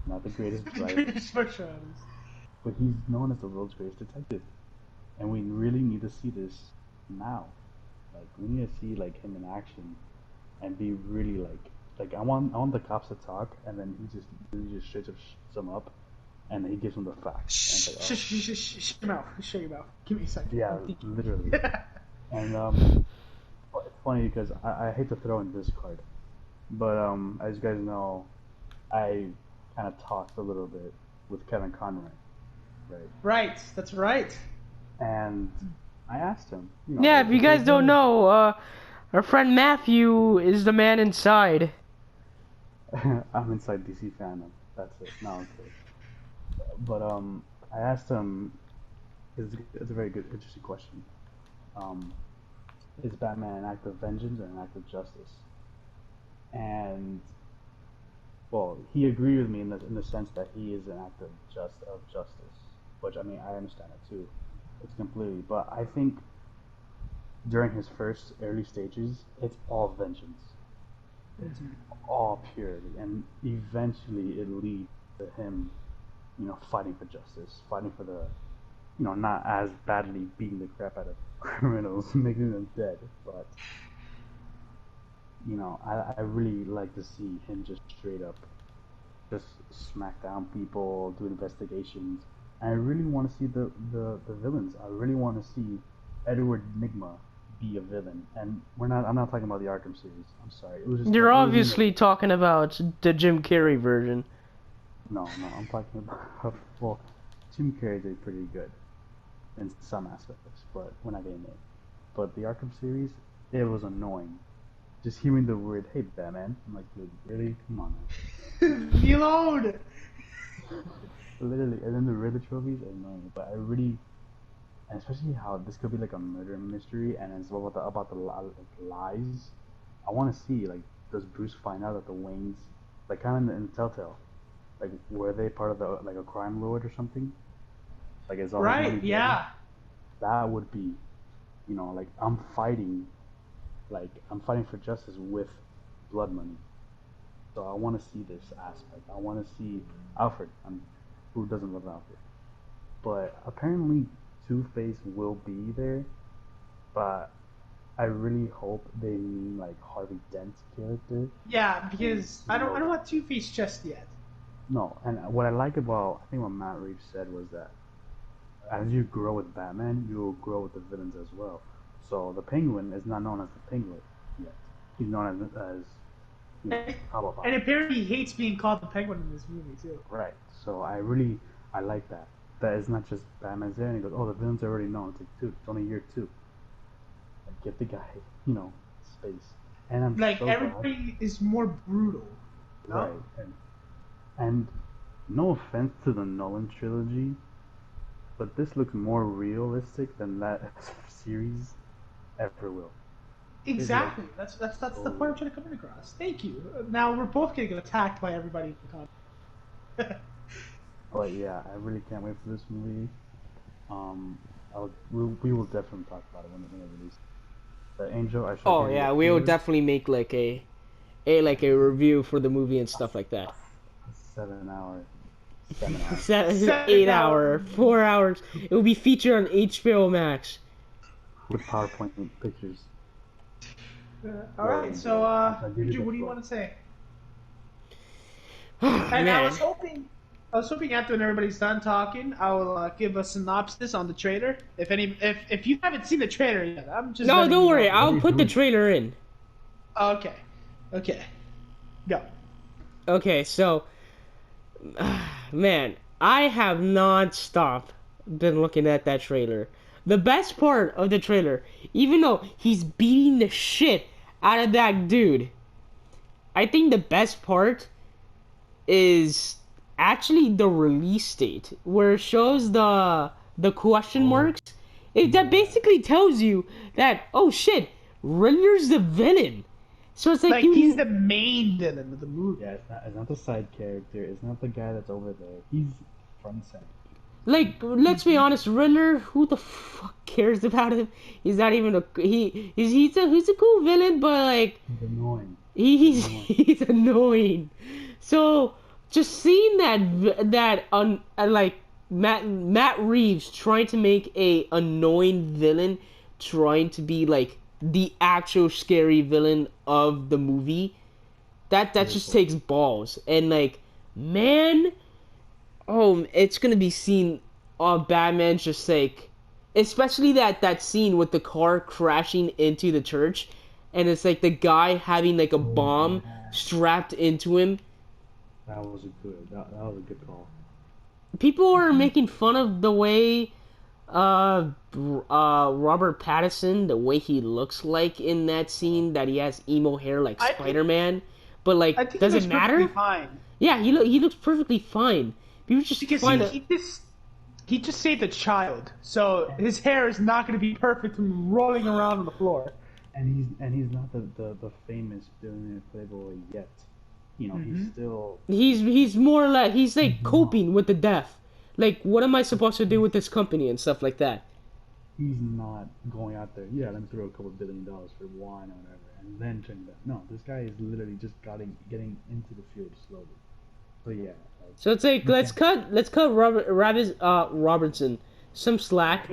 not the greatest writer, Greatest martial artist. but he's known as the world's greatest detective. and we really need to see this now. Like we need to see like him in action, and be really like I want the cops to talk, and then he just straight up shuts them up, and then he gives them the facts. And it's like, Shut your mouth. Shut your mouth. Give me a second. yeah, I'm thinking. literally. And it's funny because I hate to throw in this card, but as you guys know, I kind of talked a little bit with Kevin Conroy, right? Right. That's right. And I asked him. You know, Yeah, like, if you guys there's don't no- know, our friend Matthew is the man inside. I'm inside DC fandom. That's it. No, okay. But I asked him. It's a very good, interesting question. Is Batman an act of vengeance or an act of justice? And well, he agreed with me in the sense that he is an act of justice, which I mean I understand it too. It's completely, but I think during his first early stages, it's all vengeance. It's all purity, and eventually it leads to him, you know, fighting for justice, fighting for the, you know, not as badly beating the crap out of criminals, making them dead, but you know, I really like to see him just straight up just smack down people, do investigations. And I really want to see the villains. I really want to see Edward Nigma be a villain. And I'm not talking about the Arkham series. I'm sorry. It was just You're it was obviously talking about the Jim Carrey version. No, I'm talking about well, Jim Carrey did pretty good in some aspects, but we're not getting there. But the Arkham series, it was annoying. Just hearing the word, "Hey, Batman," I'm like, dude, really? Come on, man. Be alone. Literally, and then the Riddler trophies are annoying, but I really, and especially how this could be like a murder mystery, and it's about the lies. I want to see, like, does Bruce find out that the Waynes, like, kind of in Telltale, like, were they part of the like a crime lord or something? Like, is all his Right. money Yeah. gone? That would be, you know, like I'm fighting for justice with blood money. So I want to see this aspect. I want to see Alfred. Who doesn't love Alfred? But apparently Two-Face will be there. But I really hope they mean like Harvey Dent's character. Yeah, because I don't want Two-Face just yet. No, and what I like about, I think what Matt Reeves said was that as you grow with Batman, you will grow with the villains as well. So the Penguin is not known as the Penguin yet. He's known as you know, Cobblepot. And apparently he hates being called the Penguin in this movie too. Right. So I like that. That it's not just Batman's there and he goes, oh, the villain's already known. It's like, dude, it's only year 2. Like, give the guy, you know, space. And I'm Like so everybody glad. is more brutal. No? Right. And no offense to the Nolan trilogy, but this looks more realistic than that series ever will. Exactly. That's the point I'm trying to come across. Thank you. Now we're both getting attacked by everybody in the comments. But yeah, I really can't wait for this movie. We will definitely talk about it when it releases. But Angel, I should. Oh yeah, we will definitely make like a review for the movie and stuff like that. 7 hours. 8 hour, 4 hours. It will be featured on HBO Max. With PowerPoint pictures. All right. So, Andrew, what do you want to say? And I was hoping after when everybody's done talking, I will give a synopsis on the trailer. If you haven't seen the trailer yet, I'm just. No, don't worry. know. I'll put the trailer in. Okay. Go. Okay, so, man, I have non-stop been looking at that trailer. The best part of the trailer, even though he's beating the shit out of that dude, I think the best part is actually the release date, where it shows the question marks. That basically tells you that, oh shit, Riddler's the villain. So it's like he's the main villain of the movie. Yeah, it's not the side character. It's not the guy that's over there. He's front and center. Like, let's be honest, Riddler, who the fuck cares about him? He's not even he's a cool villain, but like He's annoying. He's annoying. So just seeing that Matt Reeves trying to make a annoying villain, trying to be like the actual scary villain of the movie. That just takes balls. And like, man, oh, it's gonna be seen on Batman's just like, especially that scene with the car crashing into the church, and it's like the guy having like a bomb strapped into him. That was a good call. People are making fun of the way Robert Pattinson, the way he looks like in that scene, that he has emo hair like Spider-Man. But like, I think does he it looks matter? perfectly fine. Yeah, he looks perfectly fine. People just Because find he just saved a child, so his hair is not going to be perfect from rolling around on the floor. And he's not the famous billionaire playboy yet. You know, he's still. he's more like he's like coping with the death. Like, what am I supposed to do with this company and stuff like that? He's not going out there. Yeah, let me throw a couple $1 billion for wine or whatever, and then turning back. No, this guy is literally just getting into the field slowly. So yeah. So it's like let's cut Robertson some slack.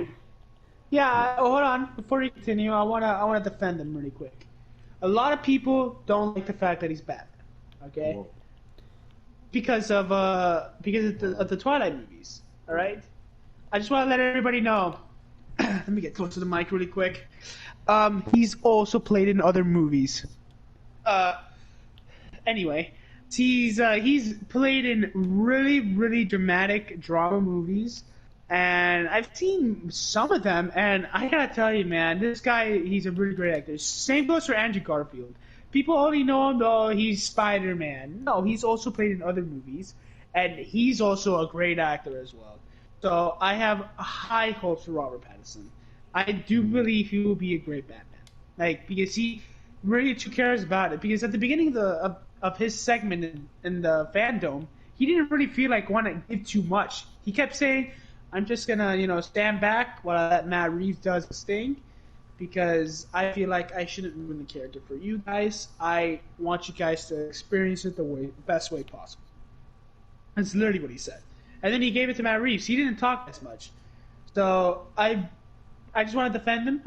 Yeah, hold on. Before you continue, I wanna defend him really quick. A lot of people don't like the fact that he's Batman. Okay. Whoa. Because of the Twilight movies. All right. I just want to let everybody know. Let me get close to the mic really quick. He's also played in other movies. Anyway, he's played in really dramatic drama movies, and I've seen some of them, and I gotta tell you, man, this guy, he's a really great actor. Same goes for Andrew Garfield. People only know him, though, he's Spider-Man. No, he's also played in other movies, and he's also a great actor as well. So I have high hopes for Robert Pattinson. I do believe he will be a great Batman. Like, because he really cares about it. Because at the beginning of his segment in the fandom, he didn't really feel like wanting to give too much. He kept saying, I'm just going to, stand back while I let Matt Reeves does his thing. Because I feel like I shouldn't ruin the character for you guys. I want you guys to experience it the best way possible. That's literally what he said. And then he gave it to Matt Reeves. He didn't talk as much. So I just want to defend him.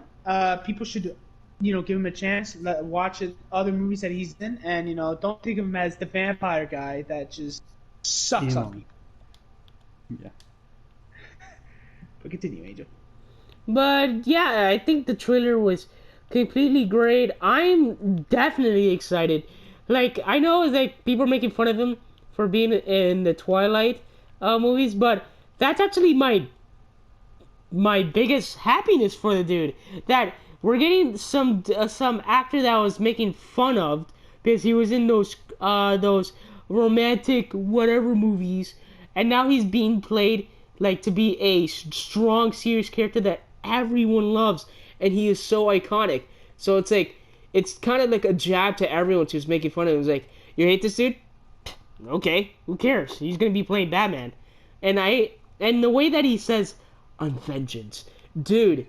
People should, give him a chance. Watch other movies that he's in. And, don't think of him as the vampire guy that just sucks on people. Yeah. But continue, Angel. But yeah, I think the trailer was completely great. I'm definitely excited. Like, I know like people are making fun of him for being in the Twilight movies, but that's actually my biggest happiness for the dude. That we're getting some actor that was making fun of because he was in those romantic whatever movies, and now he's being played like to be a strong, serious character that everyone loves, and he is so iconic. So it's like, it's kind of like a jab to everyone who's making fun of him. It's like, you hate this dude? Okay, who cares? He's gonna be playing Batman. And the way that he says, "I'm vengeance," dude,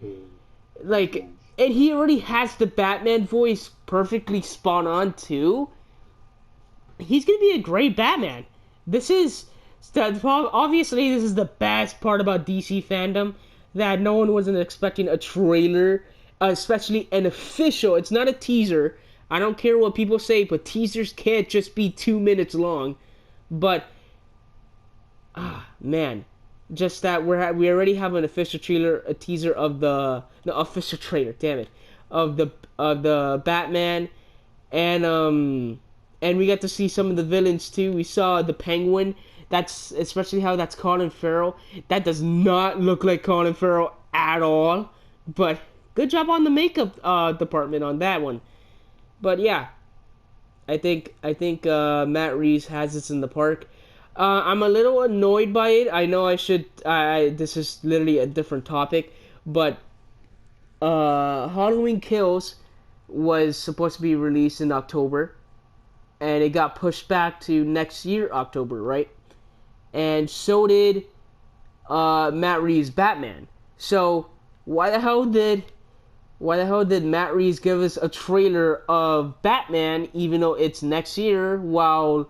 like, and he already has the Batman voice perfectly spot on too. He's gonna be a great Batman. Obviously this is the best part about DC fandom, that no one wasn't expecting a trailer, especially an official. It's not a teaser. I don't care what people say, but teasers can't just be 2 minutes long. But man, just that we already have an official trailer, a teaser of the official trailer. Damn it, of the Batman, and we got to see some of the villains too. We saw the Penguin. That's especially how that's Colin Farrell. That does not look like Colin Farrell at all. But good job on the makeup department on that one. But yeah, I think Matt Reeves has this in the park. I'm a little annoyed by it. I know I should. This is literally a different topic, but Halloween Kills was supposed to be released in October, and it got pushed back to next year October, right? And so did Matt Reeves' Batman. So why the hell did Matt Reeves give us a trailer of Batman even though it's next year, while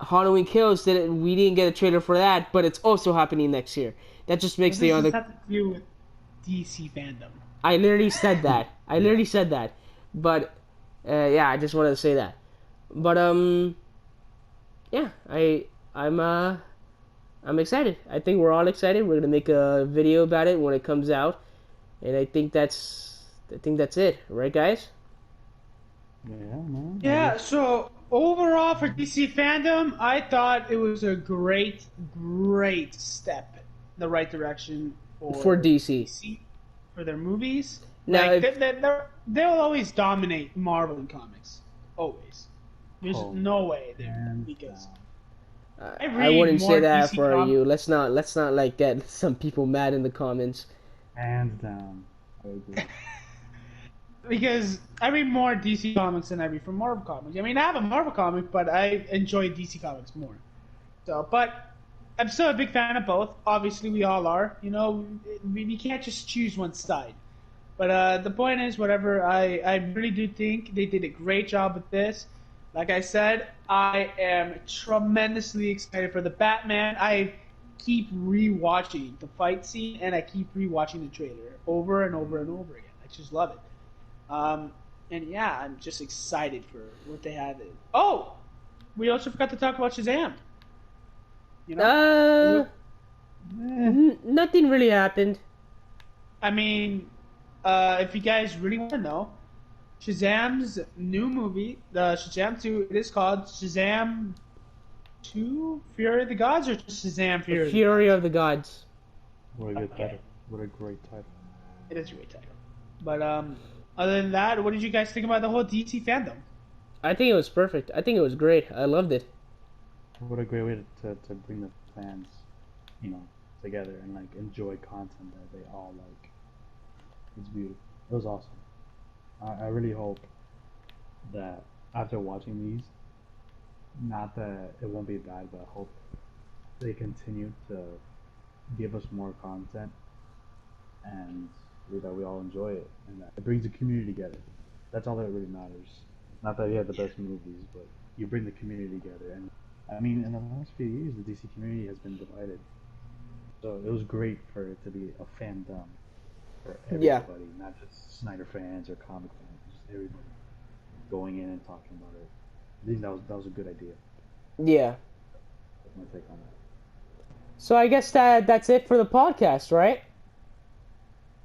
Halloween Kills we didn't get a trailer for that, but it's also happening next year. That just makes What the does this other. have to do with DC fandom? I literally said that. I literally said that. But yeah, I just wanted to say that. But yeah, I'm excited. I think we're all excited. We're gonna make a video about it when it comes out, and I think that's it, right, guys? Yeah, man. Yeah, so overall for DC fandom, I thought it was a great step in the right direction For DC. for their movies. Now, Like, if- they'll always dominate Marvel in comics. Always. There's Oh, no way there. hands Because down. I I read wouldn't say more that DC for comics. you. Let's not like get some people mad in the comments. Hands down. I agree. Because I read more DC comics than I read from Marvel comics. I mean, I have a Marvel comic, but I enjoy DC comics more. So, but I'm still a big fan of both. Obviously, we all are. You know, we can't just choose one side. But the point is, whatever, I really do think they did a great job with this. Like I said, I am tremendously excited for the Batman. I keep rewatching the fight scene, and I keep rewatching the trailer over and over and over again. I just love it. And yeah, I'm just excited for what they had. Oh, we also forgot to talk about Shazam. You know, Nothing really happened. I mean, if you guys really want to know, Shazam's new movie, the Shazam 2, it is called Shazam 2 Fury of the Gods, or just Shazam Fury? The Fury of the Gods. What a good Okay. title. What a great title. It is a great title. But other than that, what did you guys think about the whole DC fandom? I think it was perfect. I think it was great. I loved it. What a great way to bring the fans, you know, together and like enjoy content that they all like. It's beautiful. It was awesome. I really hope that after watching these, not that it won't be bad, but I hope they continue to give us more content and that we all enjoy it and that it brings the community together. That's all that really matters. Not that you have the best movies, but you bring the community together. And I mean, in the last few years, the DC community has been divided. So it was great for it to be a fandom for everybody, Yeah. not just Snyder fans or comic fans, just everybody going in and talking about it. I think that was a good idea. Yeah. That's my take on that. So I guess that's it for the podcast, right?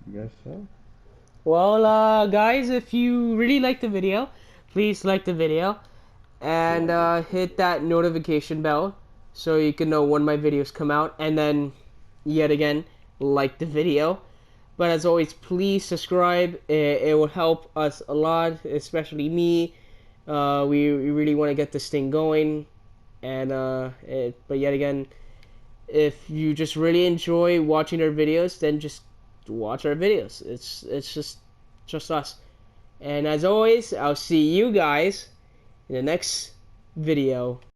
I guess so. Well, guys, if you really liked the video, please like the video and hit that notification bell so you can know when my videos come out, and then yet again like the video. But as always, please subscribe. It will help us a lot, especially me. We really want to get this thing going, and but yet again, if you just really enjoy watching our videos, then just watch our videos. It's just us. And as always, I'll see you guys in the next video.